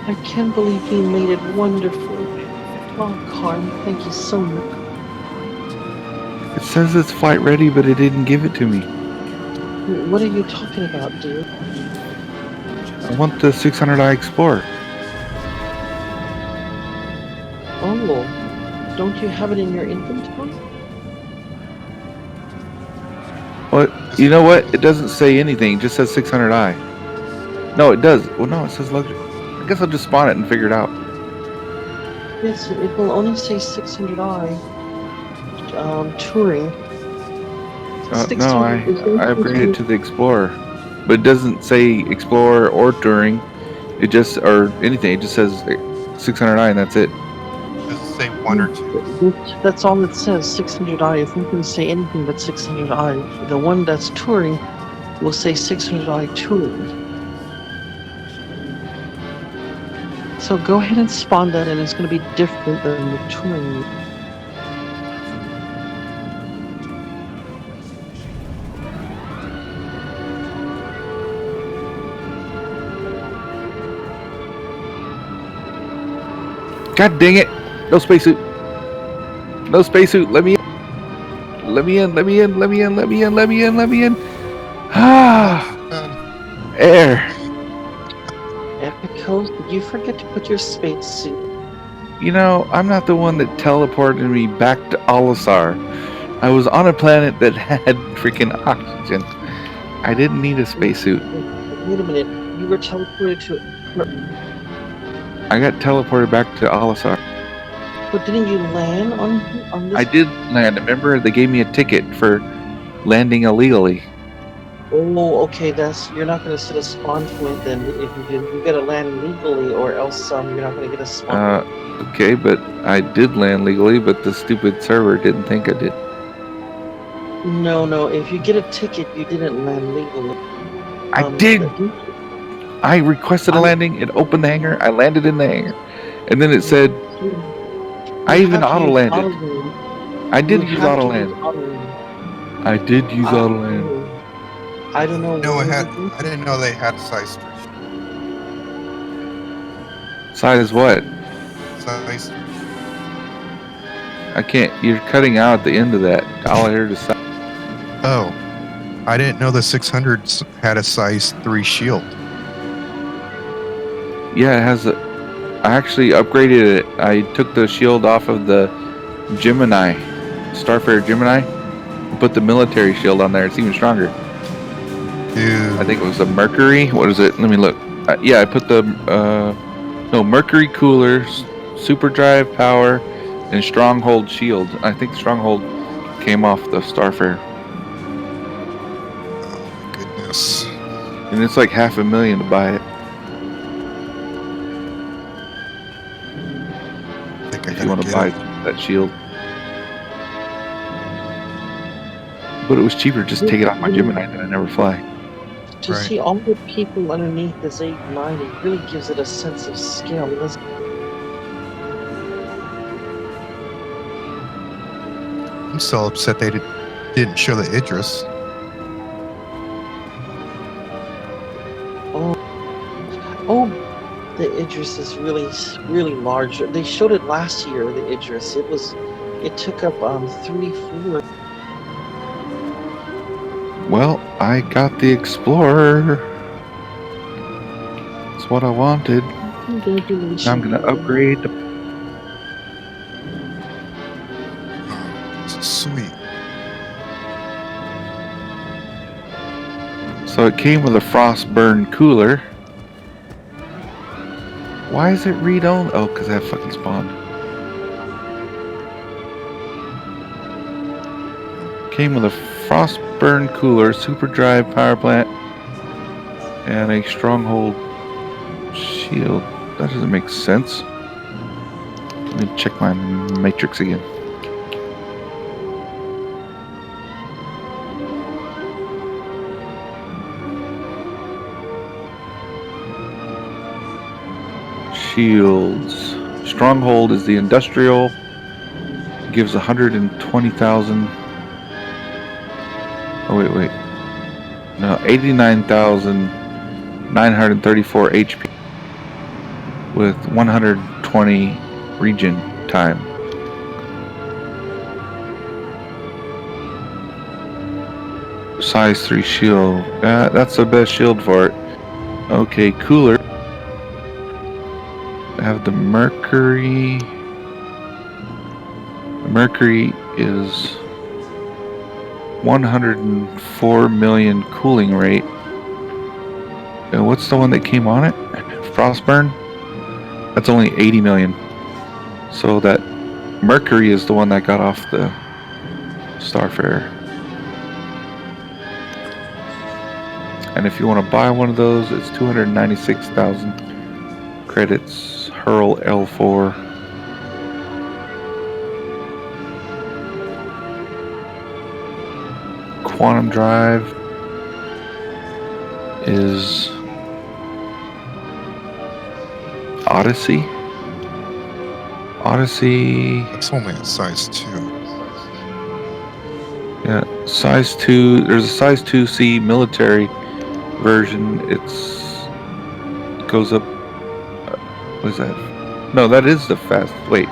I can't believe you made it wonderful. Oh, Carm, thank you so much. It says it's flight ready, but it didn't give it to me. What are you talking about, dude? I want the 600i Explorer. Oh, don't you have it in your inventory? What? You know what? It doesn't say anything. It just says 600i. No, it does. Well, no, it says luxury. I guess I'll just spawn it and figure it out. Yes, it will only say 600i touring. No, I upgraded to the Explorer, but it doesn't say Explorer or Touring. It just or anything. It just says 600i and that's it. Does it say 1 or 2? That's all it says. 600i. It's not going to say anything but 600i. The one that's touring will say 600i touring. So go ahead and spawn that, and it's going to be different than the touring. God dang it! No spacesuit. No spacesuit. Let me in. Let me in. Let me in. Let me in. Let me in. Let me in. Let me in. Ah! Air. Epico, did you forget to put your spacesuit? You know, I'm not the one that teleported me back to Olisar. I was on a planet that had freaking oxygen. I didn't need a spacesuit. Wait a minute. You were teleported to... I got teleported back to Olisar. But didn't you land on this? I did land. Remember, they gave me a ticket for landing illegally. Oh, okay. You're not going to set a spawn point then. If you did, you got to land legally, or else you're not going to get a spawn. Okay, but I did land legally, but the stupid server didn't think I did. No. If you get a ticket, you didn't land legally. I did. I requested a landing. It opened the hangar. I landed in the hangar, and then it said, I even auto landed. I did use auto land. I did use auto land. I don't know. No, I didn't know they had size 3. Size what? Size 3. I can't. You're cutting out at the end of that. All I heard is size. Oh, I didn't know the 600s had a size 3 shield. Yeah, it has a. I actually upgraded it. I took the shield off of the Gemini, Starfare Gemini, and put the military shield on there. It's even stronger. Dude. I think it was a Mercury. What is it? Let me look. Yeah, I put the Mercury cooler, super drive power, and stronghold shield. I think stronghold came off the Starfare. Oh my goodness. And it's like $500,000 to buy it. If you want to buy that shield. But it was cheaper just to take it off my Gemini that I never fly. To see all the people underneath this 890 really gives it a sense of scale. I'm so upset they didn't show the Idris. Oh, the Idris is really large. They showed it last year. The Idris, it took up 3 floors. Well, I got the Explorer. That's what I wanted. Congratulations. Now I'm gonna upgrade the. This is sweet. So it came with a Frostburn cooler. Why is it read only? Oh, because I have fucking spawned. Came with a Frostburn cooler, super drive power plant, and a stronghold shield. That doesn't make sense. Let me check my matrix again. Shields. Stronghold is the industrial. Gives 120,000. Oh wait. No, 89,934 HP with 120 regen time. Size 3 shield. That's the best shield for it. Okay, cooler. I have the Mercury. The Mercury is 104 million cooling rate. And what's the one that came on it? Frostburn? That's only 80 million. So that Mercury is the one that got off the Starfarer. And if you want to buy one of those, it's 296,000 credits. Hurl L4. Quantum Drive is Odyssey. That's only a size 2. Yeah, size 2. There's a size 2C military version. It goes up. What is that? No, that is the fast. Wait.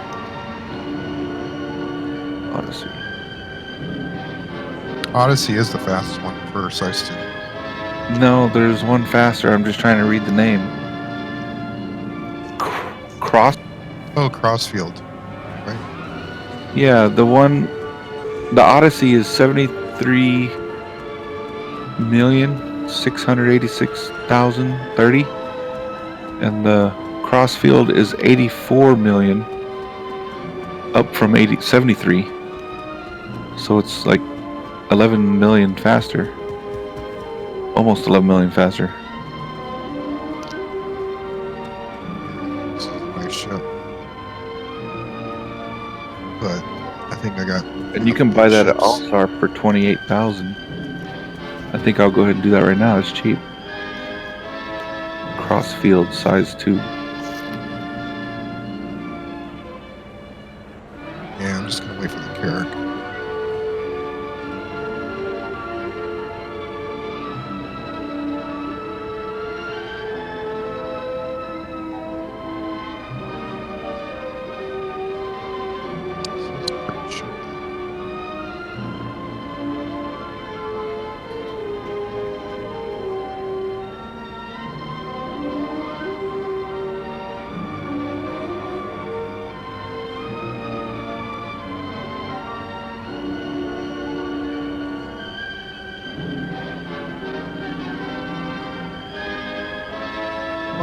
Odyssey is the fastest one for size 2. No, there's one faster. I'm just trying to read the name. Crossfield. Right? Yeah, the Odyssey is 73,686,030, and the Crossfield is 84 million, up from 73. So it's like 11 million faster. Almost 11 million faster. This is a nice ship. But I think I got... And you can buy that at All-Star for 28,000. I think I'll go ahead and do that right now. It's cheap. Crossfield size 2. Yeah, I'm just gonna wait for the Carrack.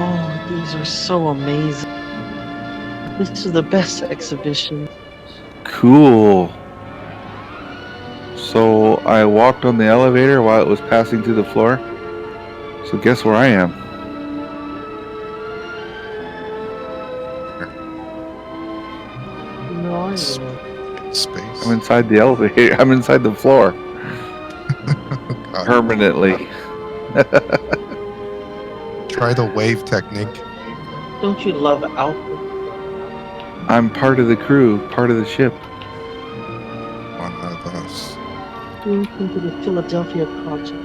Oh, these are so amazing. This is the best exhibition. Cool. So I walked on the elevator while it was passing through the floor. So guess where I am? No, I S- know. Space. I'm inside the elevator. I'm inside the floor. God. Permanently. Try the wave technique. Don't you love Alpha? I'm part of the crew, part of the ship. One of us. Welcome to the Philadelphia project.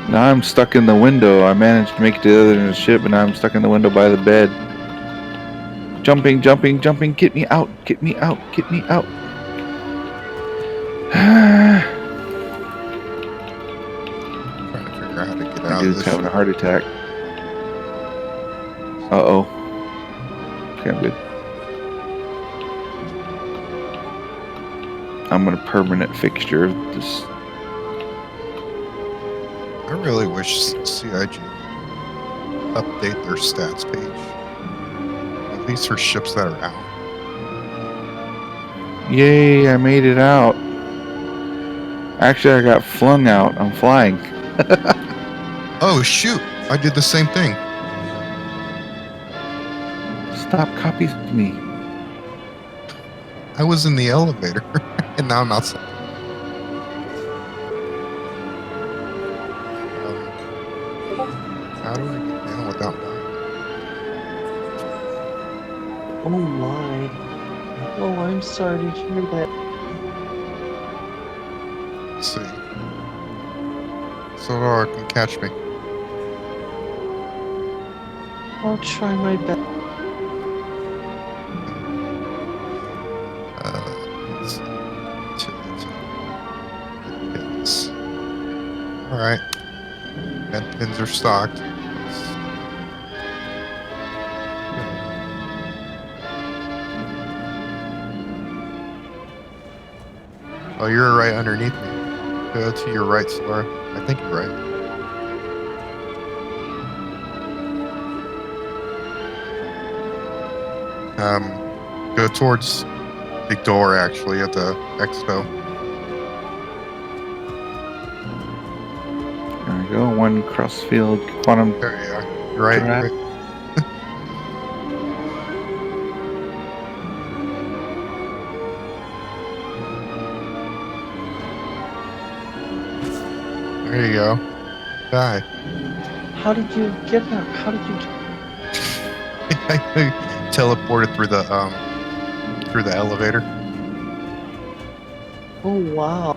Now I'm stuck in the window. I managed to make it to the other end of the ship, but now I'm stuck in the window by the bed. Jumping. Get me out. dude's this having a shit. heart attack. Uh-oh. Okay, I'm good. I'm gonna permanent fixture this. I really wish CIG update their stats page. At least for ships that are out. Yay, I made it out. Actually, I got flung out. I'm flying. Oh shoot! I did the same thing. Stop copying me. I was in the elevator, and now I'm outside. How do I get down without dying? Oh my. Oh, I'm sorry to hear that. Let's see. So can catch me. I'll try my best. Let's see. Pins. All right. And pins are stocked. Oh, you're right underneath me. Go to your right, Sora. I think you're right. Go towards the door, actually, at the expo. There we go. One crossfield quantum. There you are. You're right. Drive. Right. There you go. Die. How did you get that? How did you... I teleported through the elevator. Oh, wow.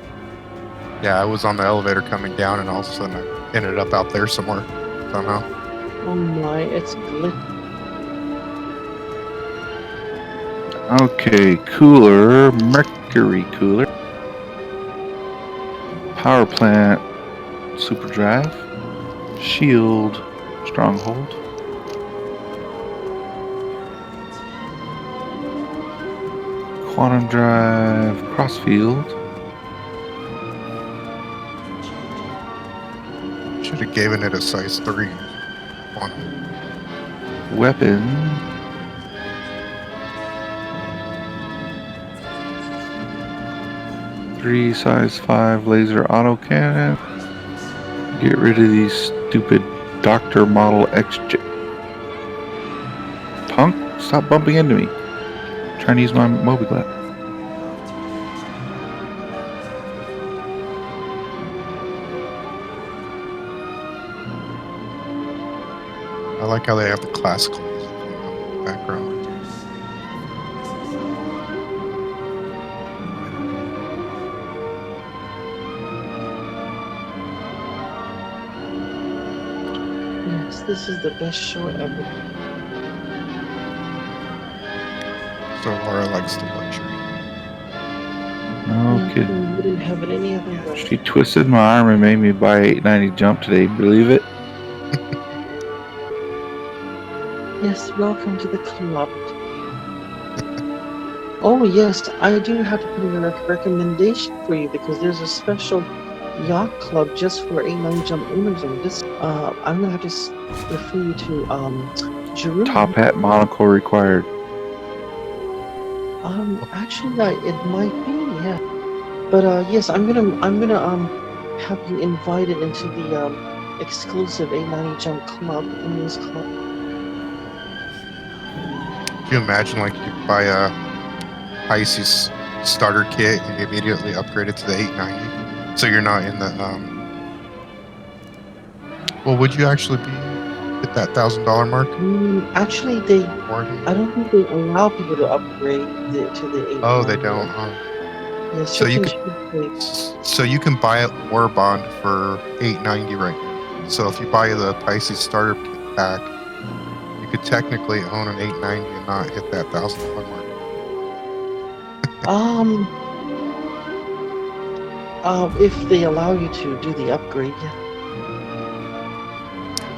Yeah, I was on the elevator coming down, and all of a sudden I ended up out there somewhere somehow. Oh my, it's glitch. Okay, cooler. Mercury cooler. Power plant. Super drive. Shield. Stronghold. Quantum drive. Crossfield. Should have given it a size 3. Quantum. Weapon. Three size 5 laser autocannon. Get rid of these stupid Doctor Model XJ. Punk, stop bumping into me. Trying to use my Mobiglap. I like how they have the classical music in the background. Yes, this is the best show ever. So Laura likes the luxury. No kid. You wouldn't have it any other way. She twisted my arm and made me buy 890 jump today. Believe it? Yes, welcome to the club. Oh yes, I do have to put in a recommendation for you because there's a special yacht club just for 890 jump owners on this. I'm gonna have to refer you to Jeru. Top hat monocle required. Actually, it might be, yeah. But yes, I'm gonna have you invited into the exclusive 890 jump club in this club. Can you imagine, like, you buy a Pisces starter kit and you immediately upgrade it to the 890? So you're not in the, well, would you actually be at that $1,000 mark? Actually, I don't think they allow people to upgrade to the 890. Oh, they don't, huh? Yes, So you can buy a war bond for 890 right now. So if you buy the Pisces starter kit pack, you could technically own an 890 and not hit that $1,000 mark. If they allow you to do the upgrade, yeah.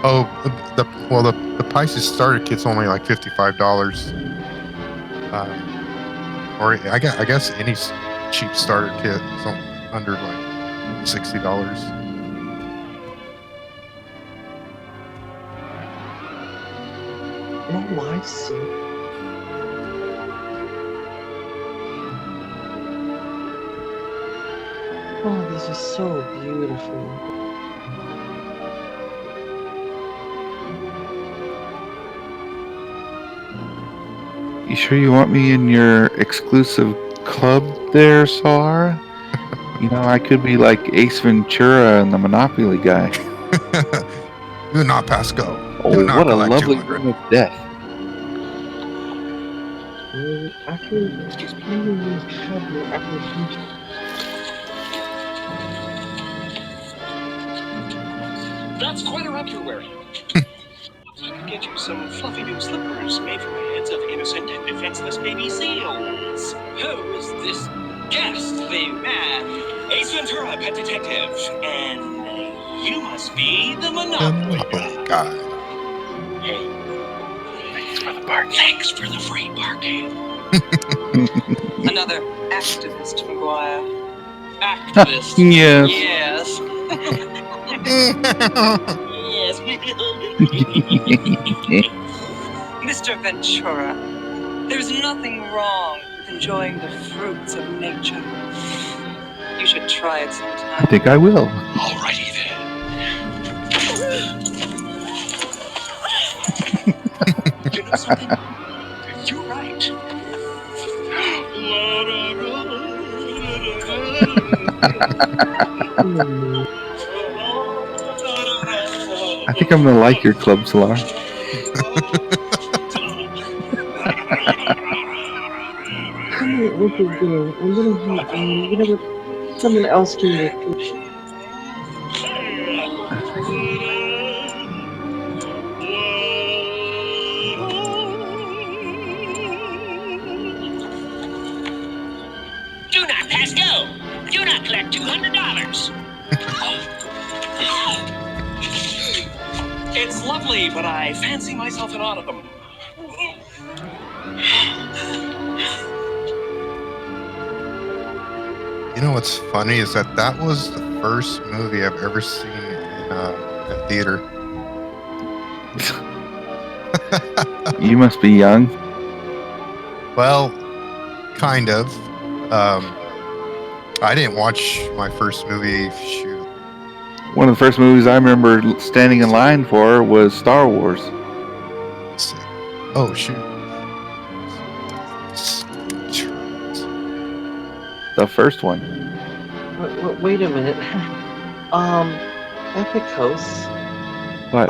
Oh, the Pcie starter kit's only like $55. Or I guess any cheap starter kit is under like $60. Oh, I see. Oh, these are so beautiful. You sure you want me in your exclusive club there, Sar? You know, I could be like Ace Ventura and the Monopoly guy. Do not pass go. Oh, Do not what a collect lovely 200. game of death. Actually, maybe we have your application. That's quite a wrap you're wearing. I could get you some fluffy new slippers made from the heads of innocent and defenseless baby seals. Who is this ghastly man? Ace Ventura, pet detective. And you must be the Monopoly guy. Hey, thanks for the bark. Thanks for the free barking. Another activist, McGuire. Activist. Yes. Yes. Yes. Mr. Ventura, there's nothing wrong with enjoying the fruits of nature. You should try it sometime. I think I will. Alrighty then. You know something? You're right. I think I'm gonna like your club, Solar. Okay, good. I'm gonna you know what? Someone else can repeat. Do not pass go. Do not collect $200. It's lovely, but I fancy myself an autumn. You know what's funny is that was the first movie I've ever seen in a theater. You must be young. Well, kind of. I didn't watch my first movie. Shoot. One of the first movies I remember standing in line for was Star Wars. Let's see. Oh shoot. The first one. Wait a minute. Epic House. What?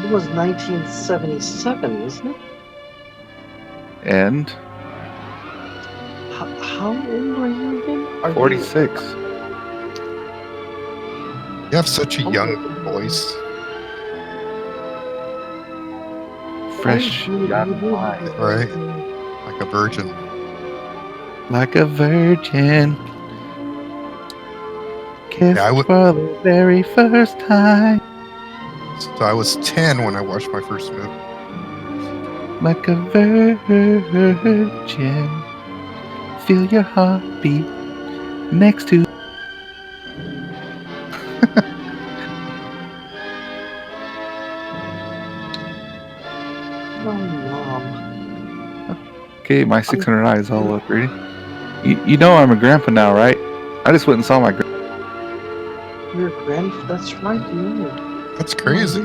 It was 1977, wasn't it? And How old are you again? Are 46. You have such a young voice. Fresh young wine. Right. Like a virgin. Like a virgin. Kissed Yeah, I would- for the very first time. So I was 10 when I watched my first movie. Like a virgin. Feel your heartbeat next to. Oh, Mom. Okay, my 600 eyes all up, ready? You know I'm a grandpa now, right? I just went and saw my Your that's right, you. That's crazy.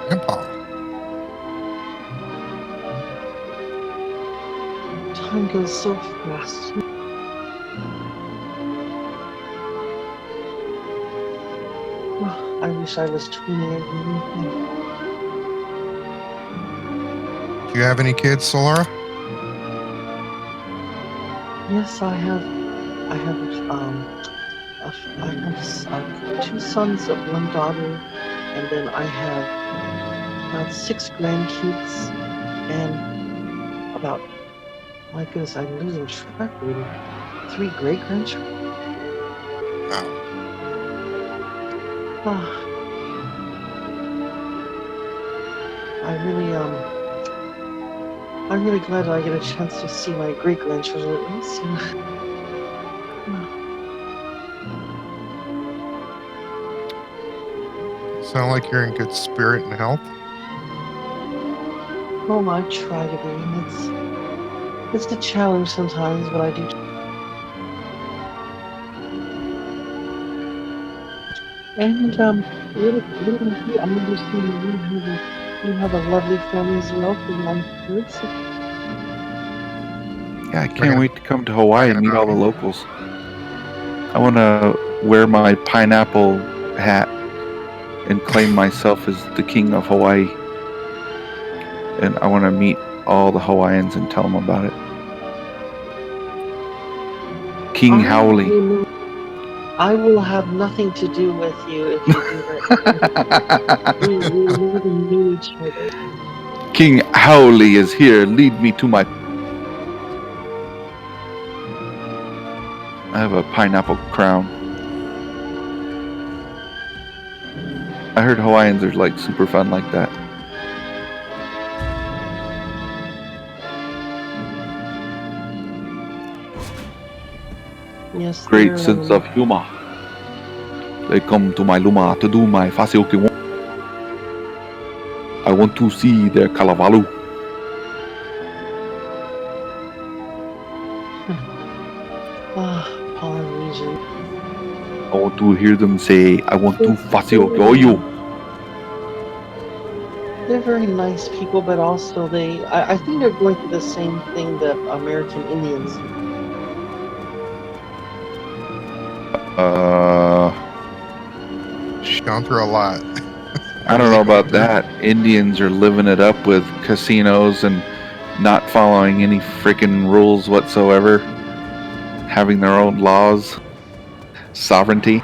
Grandpa. Time goes so fast. Oh, I wish I was 28. Do you have any kids, Solara? Yes, I have two sons and one daughter, and then I have about 6 grandkids, and about, my goodness, I'm losing track really, 3 great-grandchildren. Wow. Ah, I'm really glad I get a chance to see my great grandchildren at least. You know. Sound like you're in good spirit and health. Oh, I try to be. And it's a challenge sometimes, but I do. And really, I'm understanding you have a lovely family as well for young kids. Yeah, I can't wait to come to Hawaii and meet all the locals. I want to wear my pineapple hat and claim myself as the king of Hawaii. And I want to meet all the Hawaiians and tell them about it. King Howley. I will have nothing to do with you if you do that. we never knew each other. King Howley is here. Lead me to my... I have a pineapple crown. I heard Hawaiians are like super fun like that. Yes, Great sense of humor. They come to my luma to do my fasioki. I want to see their kalavalu. Polynesian. I want to hear them say, I want to fasioki oyo. They're very nice people, but also I think they're going through the same thing that American Indians do. Gone through a lot. I don't know about that. Indians are living it up with casinos and not following any freaking rules whatsoever. Having their own laws. Sovereignty.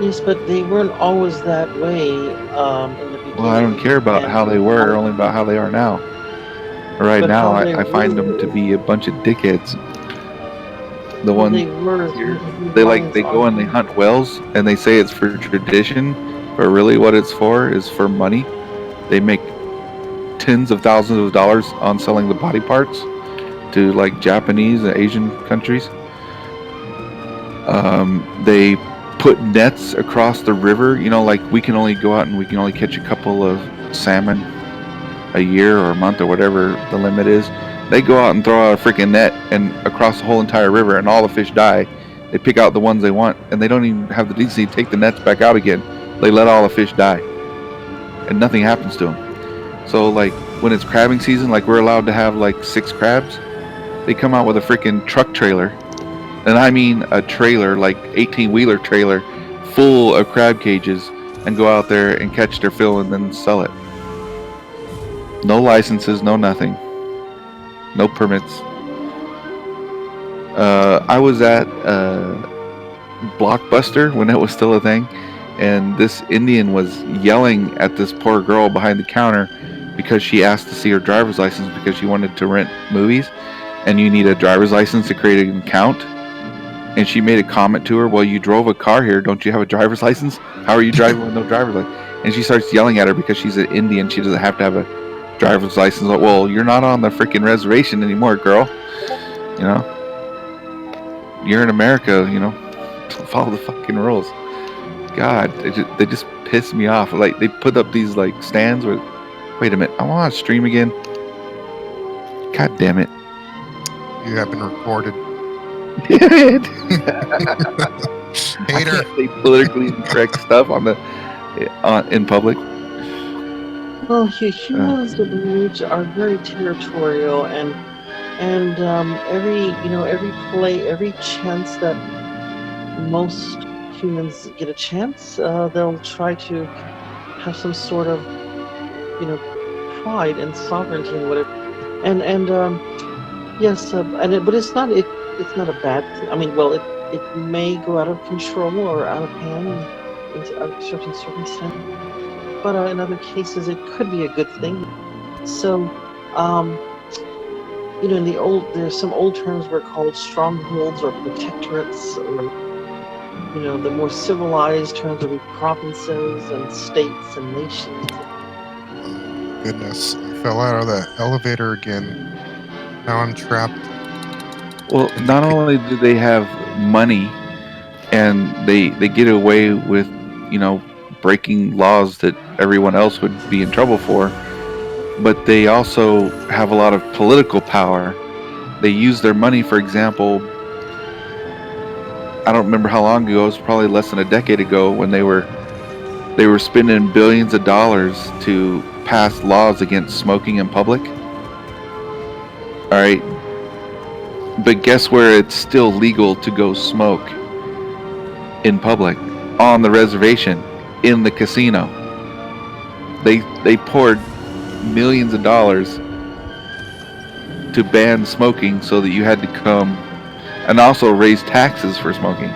Yes, but they weren't always that way in the beginning. Well, I don't care about how they were, only about how they are now. Right But now, how they I find were- them to be a bunch of dickheads. The Well, ones they were. they go and they hunt whales and they say it's for tradition, but really what it's for is for money. They make tens of thousands of dollars on selling the body parts to like Japanese and Asian countries. They put nets across the river. You know, like we can only go out and we can only catch a couple of salmon a year or a month or whatever the limit is. They go out and throw out a freaking net and across the whole entire river, and all the fish die. They pick out the ones they want, and they don't even have the decency to take the nets back out again. They let all the fish die, and nothing happens to them. So, like, when it's crabbing season, like we're allowed to have like 6 crabs, they come out with a freaking truck trailer, and I mean a trailer, like 18-wheeler trailer, full of crab cages, and go out there and catch their fill and then sell it. No licenses, no nothing. No permits. I was at Blockbuster when it was still a thing, and this Indian was yelling at this poor girl behind the counter because she asked to see her driver's license because she wanted to rent movies, and you need a driver's license to create an account. And she made a comment to her, well, you drove a car here, don't you have a driver's license? How are you driving with no driver's license? And she starts yelling at her because she's an Indian, she doesn't have to have a driver's license. Like, well, you're not on the freaking reservation anymore, girl. You know, you're in America. You know, follow the fucking rules. God, they just piss me off. Like they put up these like stands where, wait a minute, I want to stream again. God damn it! You have been recorded. I Hater. can't say politically incorrect stuff on the in public. Well, humans of the age are very territorial, and every chance that most humans get a chance, they'll try to have some sort of pride and sovereignty and whatever. Yes, but it's not a bad thing. I mean, well, it may go out of control or out of hand in certain circumstances. But in other cases, it could be a good thing. So, in the there's some old terms were called strongholds or protectorates, or the more civilized terms would be provinces and states and nations. goodness. I fell out of that elevator again. Now I'm trapped. Well, in the not ca- only do they have money and they get away with, you know, breaking laws that everyone else would be in trouble for, but they also have a lot of political power. They use their money, for example, I don't remember how long ago, it was probably less than a decade ago, when they were spending billions of dollars to pass laws against smoking in public. All right. But guess where it's still legal to go smoke in public? On the reservation, in the casino. They poured millions of dollars to ban smoking so that you had to come, and also raise taxes for smoking.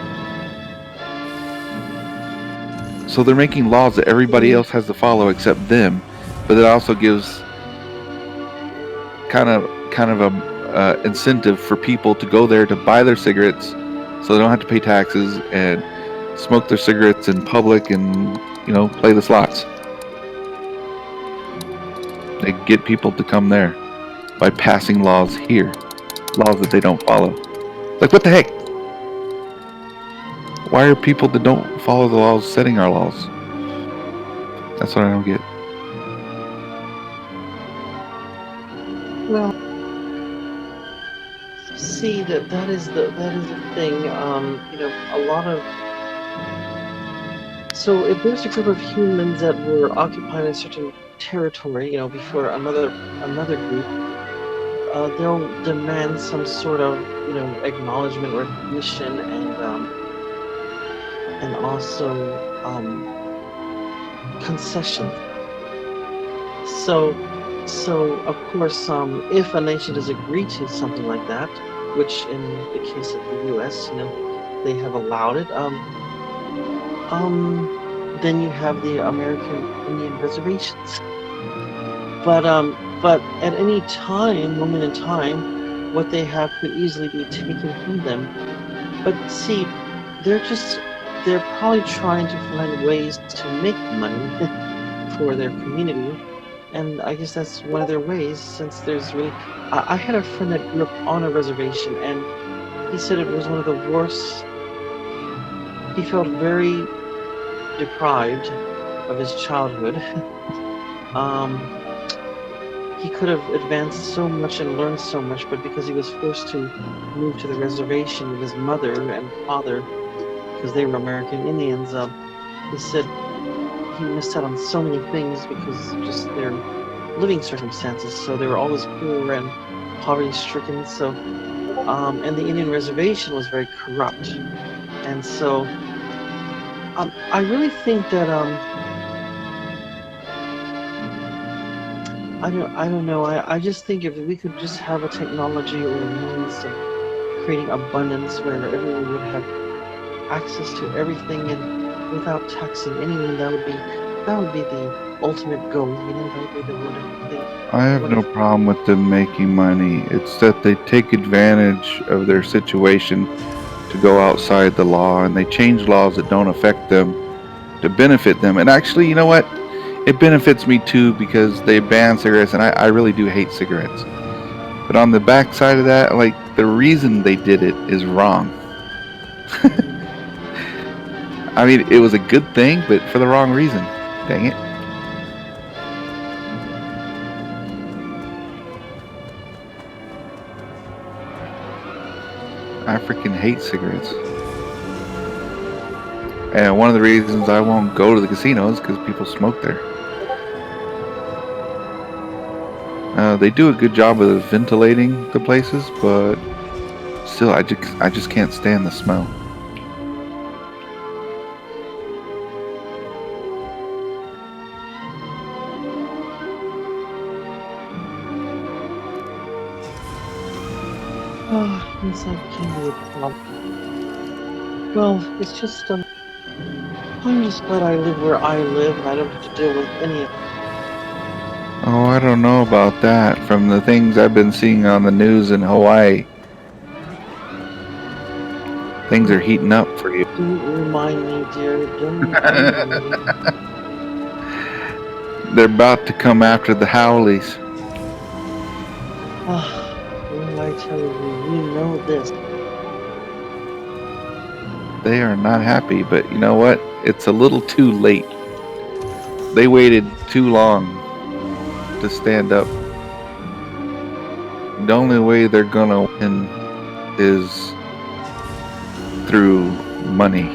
So they're making laws that everybody else has to follow except them, but it also gives kind of a incentive for people to go there to buy their cigarettes, so they don't have to pay taxes and smoke their cigarettes in public and, you know, play the slots. They get people to come there by passing laws here, laws that they don't follow. Like, what the heck? Why are people that don't follow the laws setting our laws? That's what I don't get. Well, see that is the thing. You know, a lot of so if there's a group of humans that were occupying a certain territory, you know, before another group, they'll demand some sort of, you know, acknowledgement, recognition, and also concession. So of course, if a nation does agree to something like that, which in the case of the U.S., you know, they have allowed it, then you have the American Indian reservations. But at any time, moment in time, what they have could easily be taken from them. But see, they're probably trying to find ways to make money for their community. And I guess that's one of their ways, since there's really... I had a friend that grew up on a reservation, and he said it was one of the worst. He felt very deprived of his childhood. He could have advanced so much and learned so much, but because he was forced to move to the reservation with his mother and father, because they were American Indians, he said he missed out on so many things because of just their living circumstances. So they were always poor and poverty-stricken. So, and the Indian reservation was very corrupt. And so, I really think that I don't know. I just think if we could just have a technology or a means of creating abundance where everyone would have access to everything and without taxing anyone, that would be the ultimate goal. You know, that would be the wonderful thing. I have no problem with them making money. It's that they take advantage of their situation to go outside the law, and they change laws that don't affect them to benefit them. And actually, you know what? It benefits me too, because they ban cigarettes, and I really do hate cigarettes. But on the back side of that, like, the reason they did it is wrong. I mean, it was a good thing, but for the wrong reason. Dang it. I freaking hate cigarettes. And one of the reasons I won't go to the casinos is because people smoke there. They do a good job of ventilating the places, but still, I just can't stand the smell. Oh, yes, that can be a problem. Well, it's just, I'm just glad I live where I live and I don't have to deal with any of it. Oh, I don't know about that. From the things I've been seeing on the news in Hawaii, things are heating up for you. Don't remind me, dear. Don't remind me. They're about to come after the Howleys. What do I tell you? You know this. They are not happy, but you know what? It's a little too late. They waited too long to stand up. The only way they're gonna win is through money.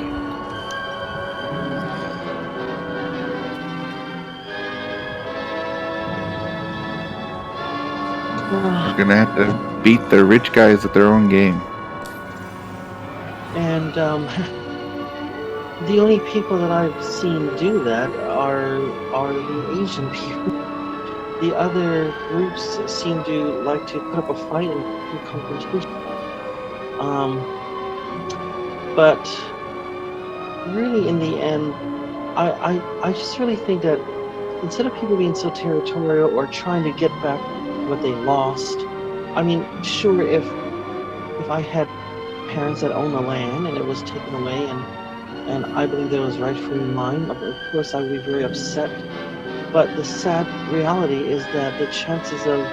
They're gonna have to beat the rich guys at their own game. And the only people that I've seen do that are the Asian people. The other groups seem to like to put up a fight and do confrontation. But really, in the end, I just really think that instead of people being so territorial or trying to get back what they lost, I mean, sure, if I had parents that own the land and it was taken away and I believe that was rightfully mine, of course I would be very upset. But the sad reality is that the chances of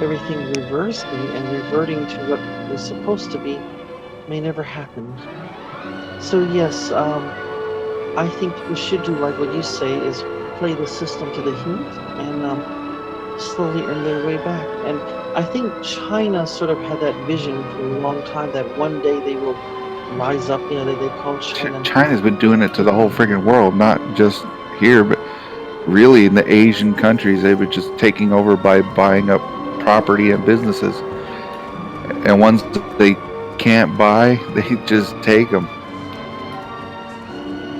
everything reversing and reverting to what was supposed to be may never happen. So yes, I think we should do like what you say, is play the system to the hilt and slowly earn their way back. And I think China sort of had that vision for a long time that one day they will rise up. You know, they call China. China's been doing it to the whole freaking world, not just here, but really in the Asian countries. They were just taking over by buying up property and businesses. And once they can't buy, they just take them.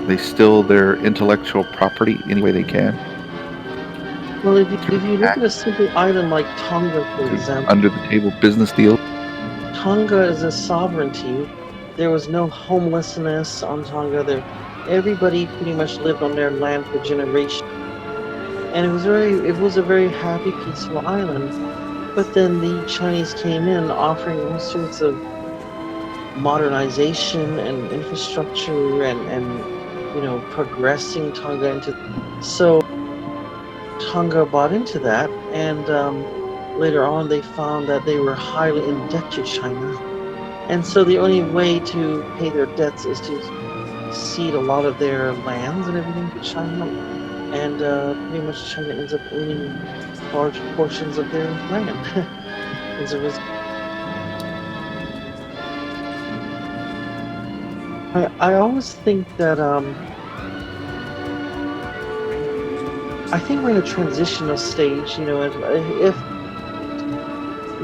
They steal their intellectual property any way they can. Well, if you look at a simple island like Tonga, for example, Under the table business deal. Tonga is a sovereignty. There was no homelessness on Tonga. Everybody pretty much lived on their land for generations, and it was a very happy, peaceful island. But then the Chinese came in offering all sorts of modernization and infrastructure and progressing Tonga into. So Tonga bought into that, and later on they found that they were highly in debt to China. And so the only way to pay their debts is to cede a lot of their lands and everything to China. And pretty much China ends up owning large portions of their land as a result. I always think that I think we're in a transitional stage. If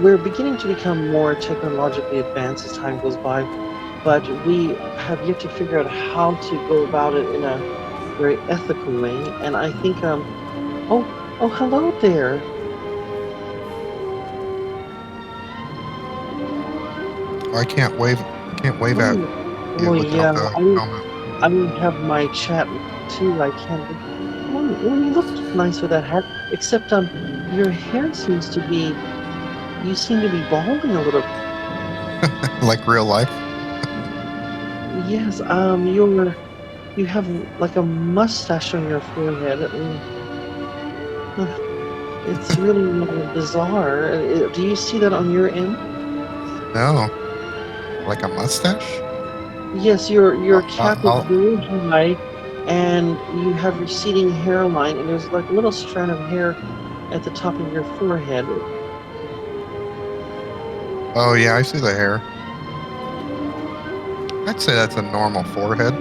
we're beginning to become more technologically advanced as time goes by, but we have yet to figure out how to go about it in a very ethical way. And I think, oh, hello there. I can't wave at you. Oh yeah, I don't have my chat too. I can't. Oh, you look nice with that hat. Except your hair seems to be. You seem to be balding a little. Like real life. Yes. You have like a mustache on your forehead. It's really bizarre. Do you see that on your end? No. Like a mustache? Yes, your cap is very high, and you have receding hairline, and there's like a little strand of hair at the top of your forehead. Oh yeah, I see the hair. I'd say that's a normal forehead.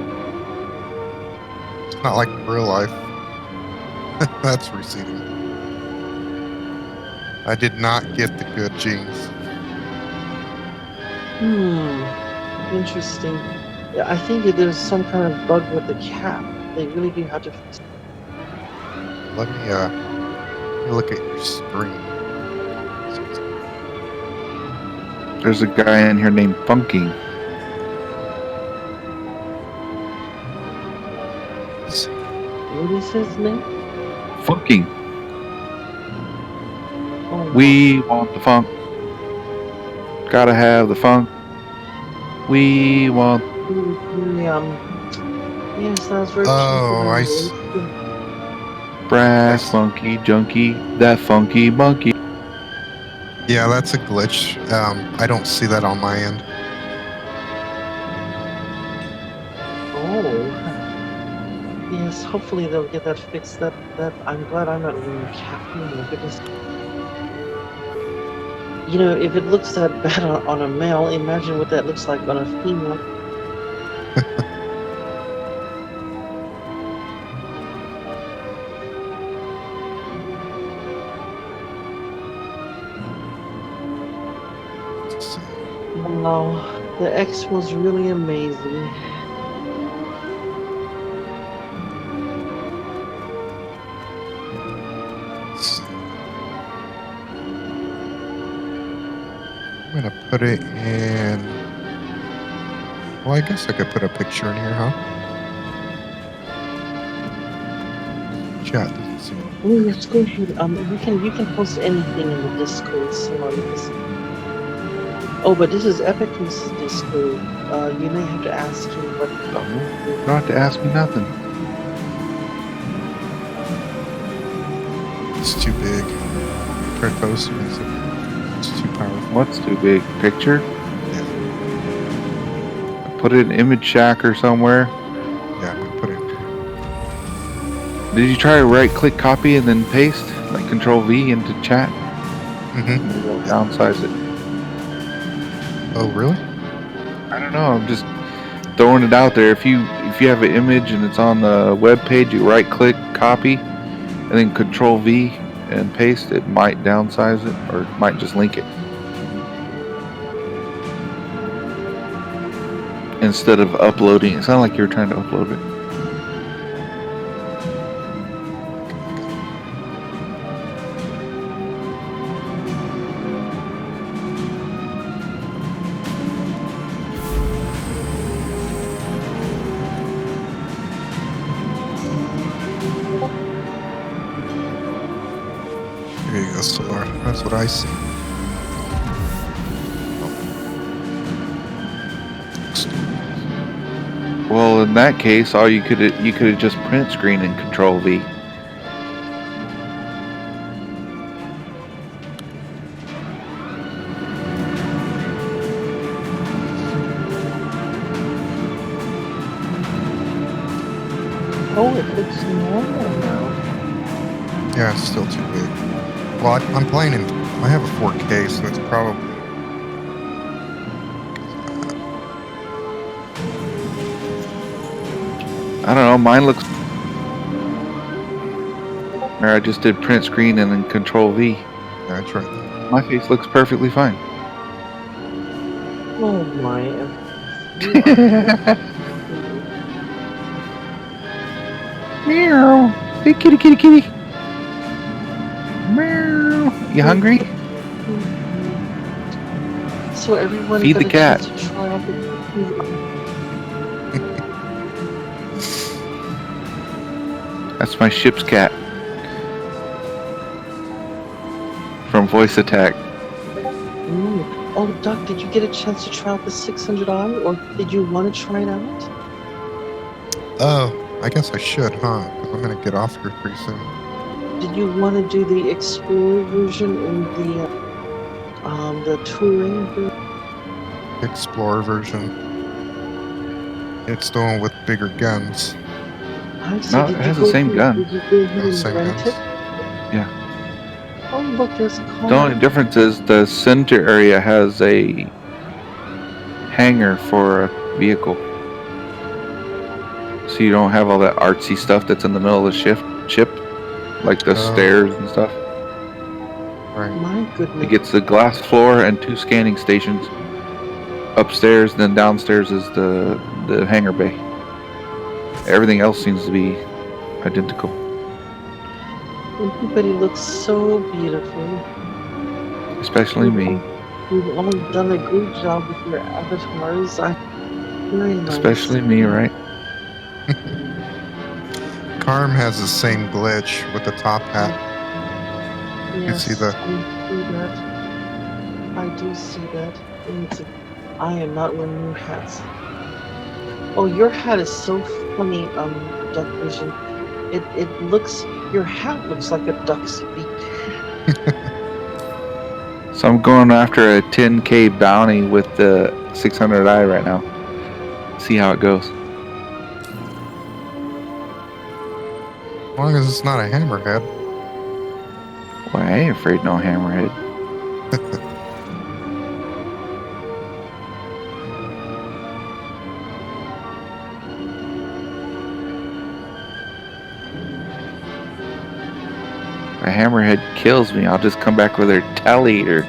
It's not like real life. That's receding. I did not get the good genes. Interesting. Yeah, I think there's some kind of bug with the cap. They really do have to fix it. Let me look at your screen. There's a guy in here named Funky. What is his name? Funky. Oh, We want the funk. Gotta have the funk. We want. yes, that's very Oh, Brass monkey, junkie, that funky monkey. Yeah, that's a glitch. I don't see that on my end. Oh. Yes, hopefully they'll get that fixed. That I'm glad I'm not wearing khaki. My goodness. You know, if it looks that bad on a male, imagine what that looks like on a female. Let's see. Wow, the X was really amazing. Let's see. I'm gonna put it in. Well, I guess I could put a picture in here, huh? Chat doesn't see it. Oh, let's go ahead. You can post anything in the Discord. So oh, but this is Epic's Discord. You may have to ask him, but You don't have to ask me nothing. It's too big. Print poster is it's too powerful. What's too big? Picture? Yeah, Put it in Image Shack or somewhere. yeah, I'm gonna put it. Did you try to right-click copy and then paste, like Control V into chat? Mm-hmm. It'll downsize it. Oh, really? I don't know. I'm just throwing it out there. If you have an image and it's on the web page, you right-click copy, and then Control V and paste. It might downsize it, or it might just link it instead of uploading. It sounded like you were trying to upload it. There you go, Solar. That's what I see. Well, in that case, all you could have just print screen and Control V. oh, it looks normal now. Yeah, it's still too big. Well, I'm playing in. I have a 4K, so it's probably. I don't know. Mine looks. Or I just did print screen and then Control V. Yeah, I tried that. My face looks perfectly fine. Oh my. Meow. Hey, kitty, kitty, kitty. Meow. You hungry? So everyone Feed got the a cat. chance to try out the That's my ship's cat. From Voice Attack. Oh, Doc, did you get a chance to try out the 600i, or did you want to try it out? Oh, I guess I should, huh? Because I'm gonna get off here pretty soon. Did you want to do the Explorer version or the touring version? Explorer version. It's the one with bigger guns. I see. No, Did it you has go the same through- gun. Did you go ahead and Same rent guns. it? Yeah. Oh, look, there's a car. The only difference is the center area has a hangar for a vehicle. So you don't have all that artsy stuff that's in the middle of the ship, like the Oh. stairs and stuff. Right. My goodness. It gets the glass floor and 2 scanning stations upstairs, then downstairs is the hangar bay. Everything else seems to be identical. Everybody looks so beautiful. Especially me. You've all done a great job with your avatars. Very nice. Especially me, right? Carm has the same glitch with the top hat. Yes, see the- I see that. I do see that. I am not wearing new hats. Oh, your hat is so funny, Duck Vision. It looks, your hat looks like a duck's beak. So I'm going after a 10k bounty with the 600i right now. See how it goes. As long as it's not a hammerhead. Well, I ain't afraid no hammerhead. If a hammerhead kills me, I'll just come back with her tally eater.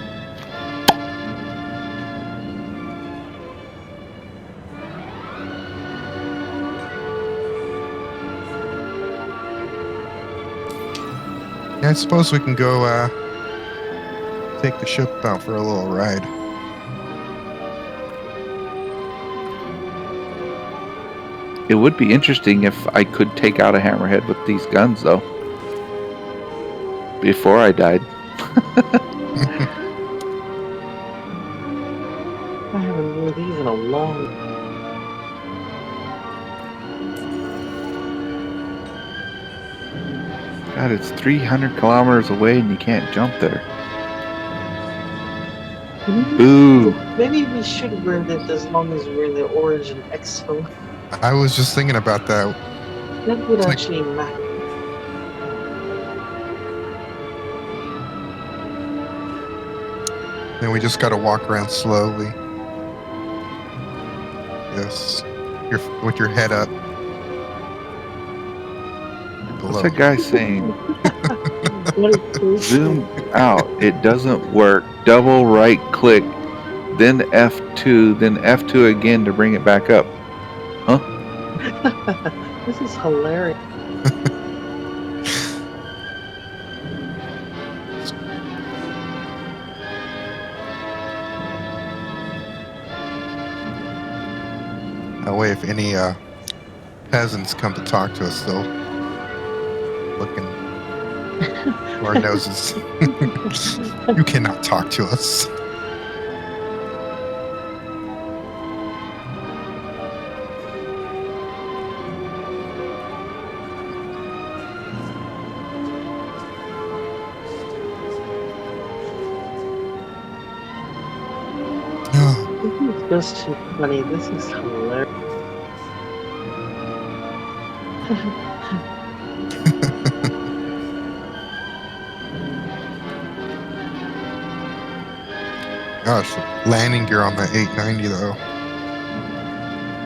Yeah, I suppose we can go take the ship out for a little ride. It would be interesting if I could take out a hammerhead with these guns, though. Before I died. I haven't worn these in a long. God, it's 300 kilometers away and you can't jump there. Boo! Maybe we should wear that as long as we're in the Origin Expo. I was just thinking about that. That would It's like- actually matter. Then we just gotta walk around slowly. Yes. With your head up. Below. What's that guy saying? What is Zoom out. It doesn't work. Double right click, then F2, then F2 again to bring it back up. Huh? This is hilarious. That way, if any peasants come to talk to us, they'll look in our noses. You cannot talk to us. This is just too funny. This is hilarious. Gosh, landing gear on the 890 though.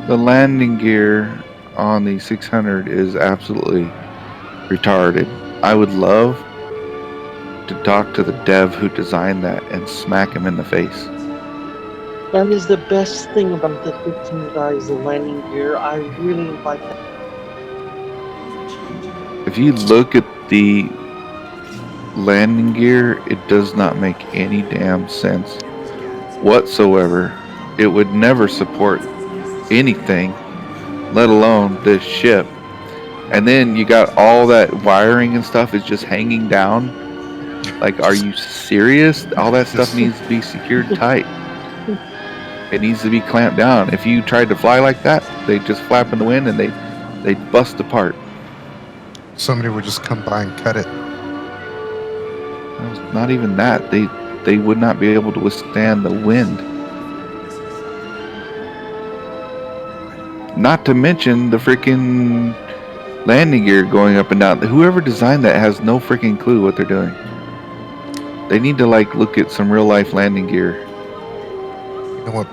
The landing gear on the 600 is absolutely retarded. I would love to talk to the dev who designed that and smack him in the face. That is the best thing about the 15 guys, the landing gear. I really like that. If you look at the landing gear, it does not make any damn sense whatsoever. It would never support anything, let alone this ship. And then you got all that wiring and stuff is just hanging down. Like, are you serious? All that stuff needs to be secured tight. It needs to be clamped down. If you tried to fly like that, they just flap in the wind and they bust apart. Somebody would just come by and cut it. Not even that. They would not be able to withstand the wind. Not to mention the freaking landing gear going up and down. Whoever designed that has no freaking clue what they're doing. They need to like look at some real life landing gear. You know what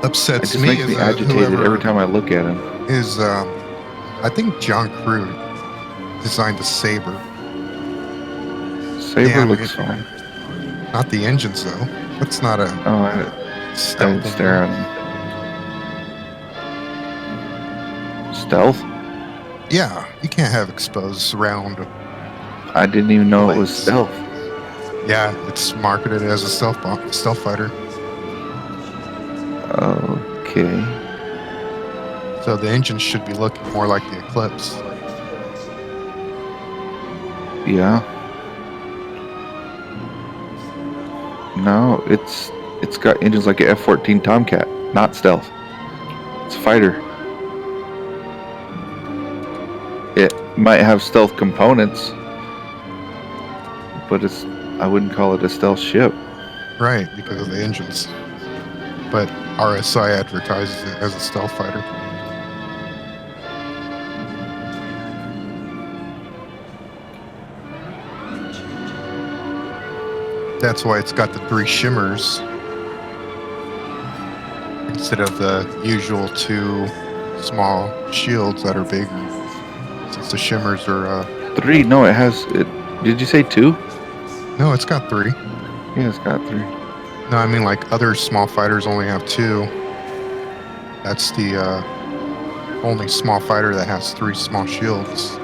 It upsets just me makes is me that agitated whoever every time I look at him. is, I think John Crew designed the Saber. Saber Yeah, looks it- fine. Not the engines though. That's not a Oh, I stealth didn't thing. stare at him. Stealth? Yeah, you can't have exposed round. I didn't even know it was Blades. stealth. Yeah, it's marketed as a stealth fighter. Okay. So the engine should be looking more like the Eclipse. Yeah. No, it's got engines like a F-14 Tomcat, not stealth. It's a fighter. might have stealth components, but I wouldn't call it a stealth ship. Right, because of the engines. But RSI advertises it as a stealth fighter. That's why it's got the 3 shimmers instead of the usual 2 small shields that are big. Since the shimmers are 3? No, it has. Did you say 2? no, it's got 3. Yeah, it's got 3. No, I mean like other small fighters only have 2. That's the only small fighter that has 3 small shields,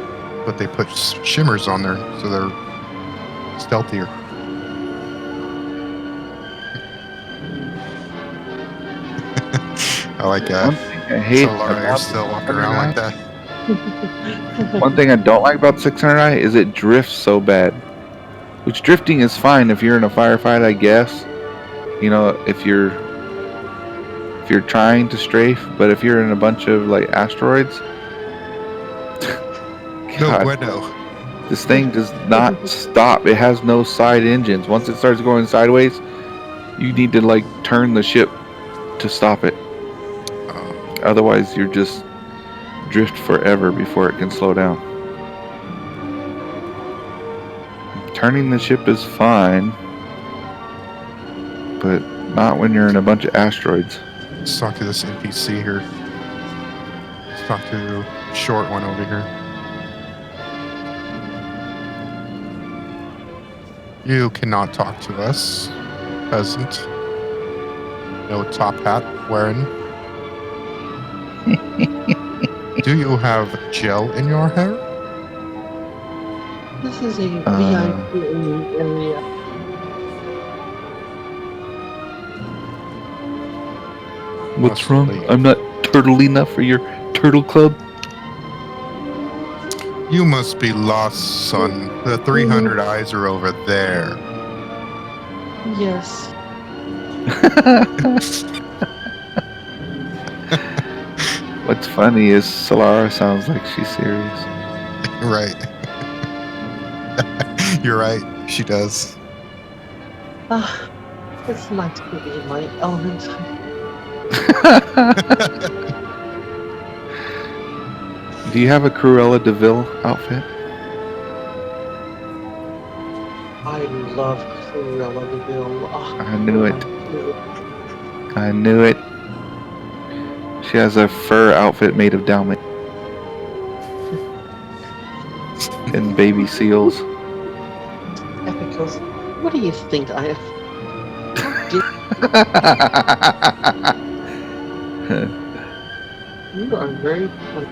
but they put shimmers on there so they're stealthier. I like that. One thing I hate Solar about still walking around like that. One thing I don't like about 600i is it drifts so bad. Which drifting is fine if you're in a firefight, I guess. You know, if you're trying to strafe, but if you're in a bunch of like asteroids, No God, bueno. this thing does not stop. It has no side engines. Once it starts going sideways, you need to like turn the ship to stop it. Otherwise, you're just drift forever before it can slow down. Turning the ship is fine, but not when you're in a bunch of asteroids. Let's talk to this NPC here. Let's talk to the short one over here. You cannot talk to us, peasant. No top hat wearing. Do you have gel in your hair? This is a VIP area. What's Possibly. wrong? I'm not turtle enough for your turtle club? You must be lost, son. The 300 eyes are over there. Yes. What's funny is Solara sounds like she's serious. Right. You're right. She does. It's nice to be in my element. Do you have a Cruella DeVille outfit? I love Cruella DeVille. I knew it. I knew it. She has a fur outfit made of Dalmat. And baby seals. Epicals, what do you think I have? You are very funny.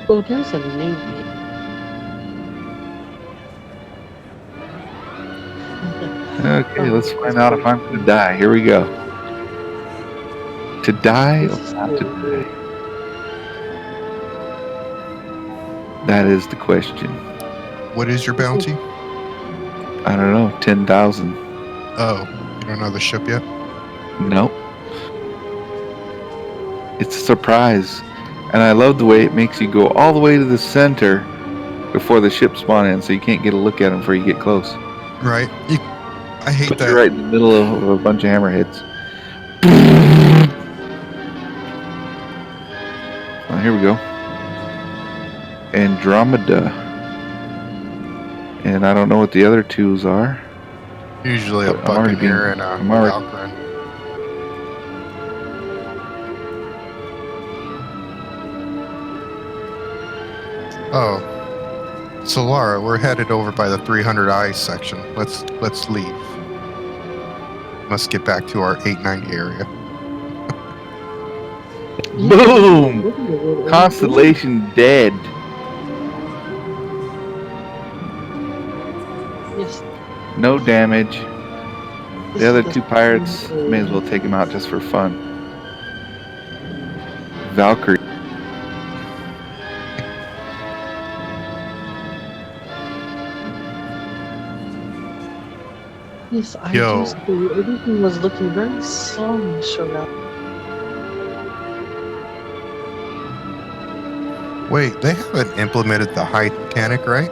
Oh, there's a newbie. Okay, let's find out if I'm gonna die. Here we go. To die or not to die? That is the question. What is your bounty? I don't know. 10,000. Oh, you don't know the ship yet? Nope. It's a surprise. And I love the way it makes you go all the way to the center before the ship spawn in, so you can't get a look at them before you get close. Right. I hate But that. you're right in the middle of a bunch of hammerheads. Oh, here we go. Andromeda. And I don't know what the other twos are. Usually a I'm already Buccaneer and a I'm already- Valkyrie. Oh. Solara, we're headed over by the 300i section. Let's leave. Must get back to our 890 area. Boom! Constellation dead. Yes. No damage. This The other is two pirates, may as well take them out just for fun. Valkyrie. Yes, I Yo. do see. Everything was looking very slow, Shona. Wait, they haven't implemented the height mechanic, right?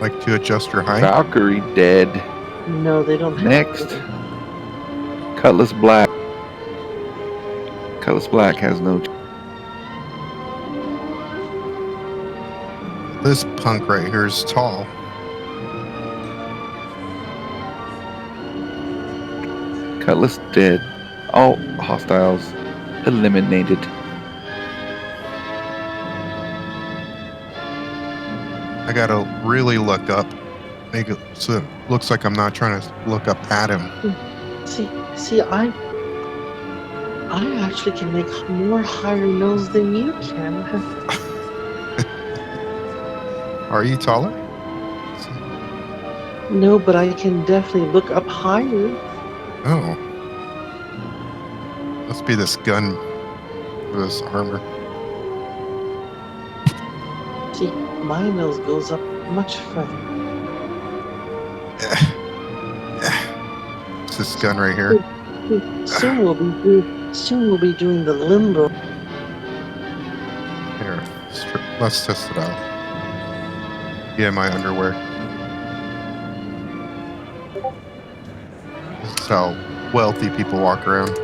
Like to adjust your height? Valkyrie dead. No, they don't have Next. it. Cutlass Black. Cutlass Black has no. This punk right here is tall. Cutlass dead. All hostiles eliminated. I gotta really look up. Make it so it looks like I'm not trying to look up at him. See, I actually can make more higher nose than you can. Are you taller? No, but I can definitely look up higher. Oh. Must be this gun, this armor. See, my nose goes up much further. It's this gun right here. Soon we'll be doing the limbo. Here, let's test it out. Yeah, my underwear. This is how wealthy people walk around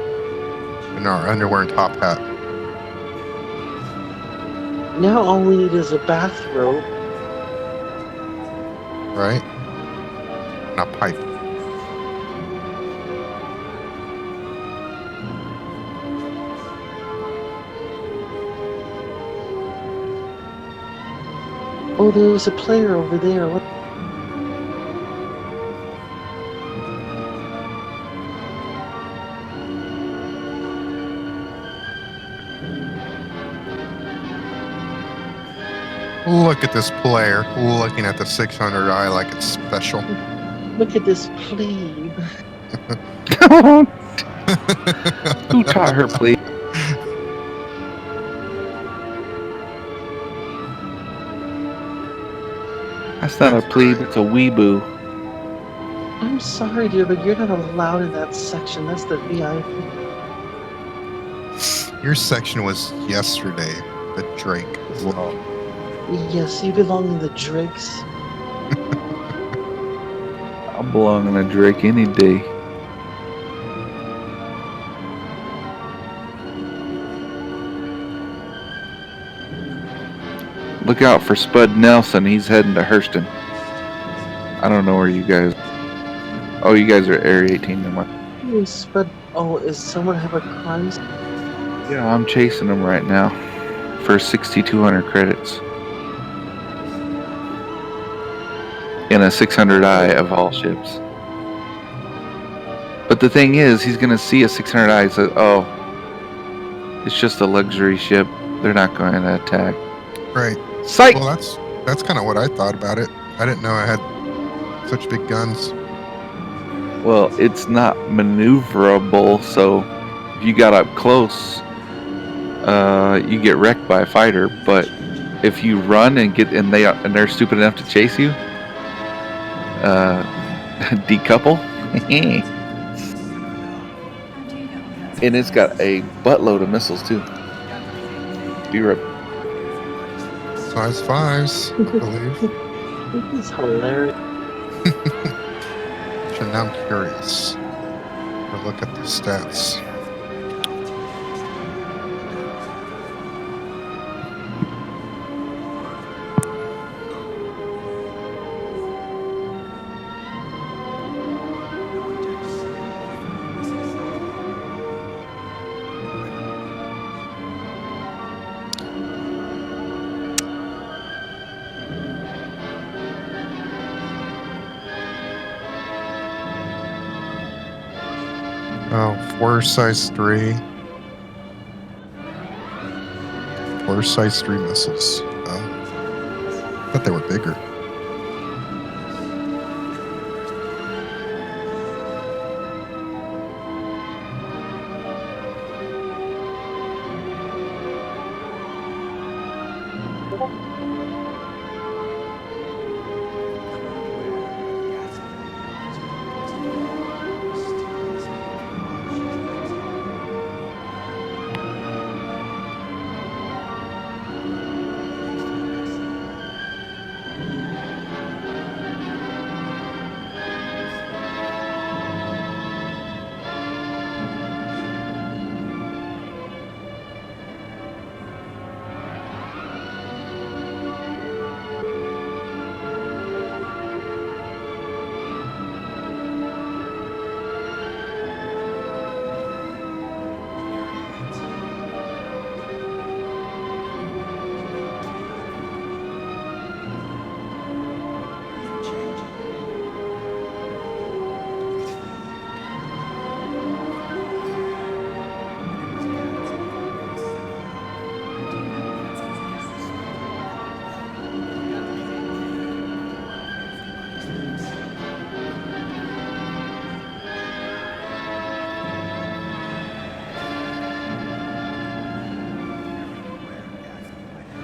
in our underwear and top hat. Now all we need is a bathrobe. Right? And a pipe. Oh, there's a player over there. What? Look at this player looking at the 600i like it's special. Look at this plebe. Who taught her, please? That's not a plebe, it's a weeboo. I'm sorry, dear, but you're not allowed in that section. That's the VIP. Your section was yesterday, the Drake. Wow. Yes, you belong in the Drakes. I belong in a Drake any day. Look out for Spud Nelson. He's heading to Hurston. I don't know where you guys. Oh, you guys are Area 18. Never mind. Yes, but is someone have a crime? Yeah, I'm chasing him right now for 6,200 credits. In a 600i of all ships. But the thing is, he's gonna see a 600i and say, "Oh, it's just a luxury ship. They're not going to attack." Right. Psych! Well, that's kind of what I thought about it. I didn't know I had such big guns. Well, it's not maneuverable, so if you got up close, you get wrecked by a fighter. But if you run and they're stupid enough to chase you, decouple, and it's got a buttload of missiles too. Be right. Size 5s, I believe. This is hilarious. So now I'm curious. We'll look at the stats. Oh, 4 size 3. 4 size 3 missiles. Oh. I thought they were bigger.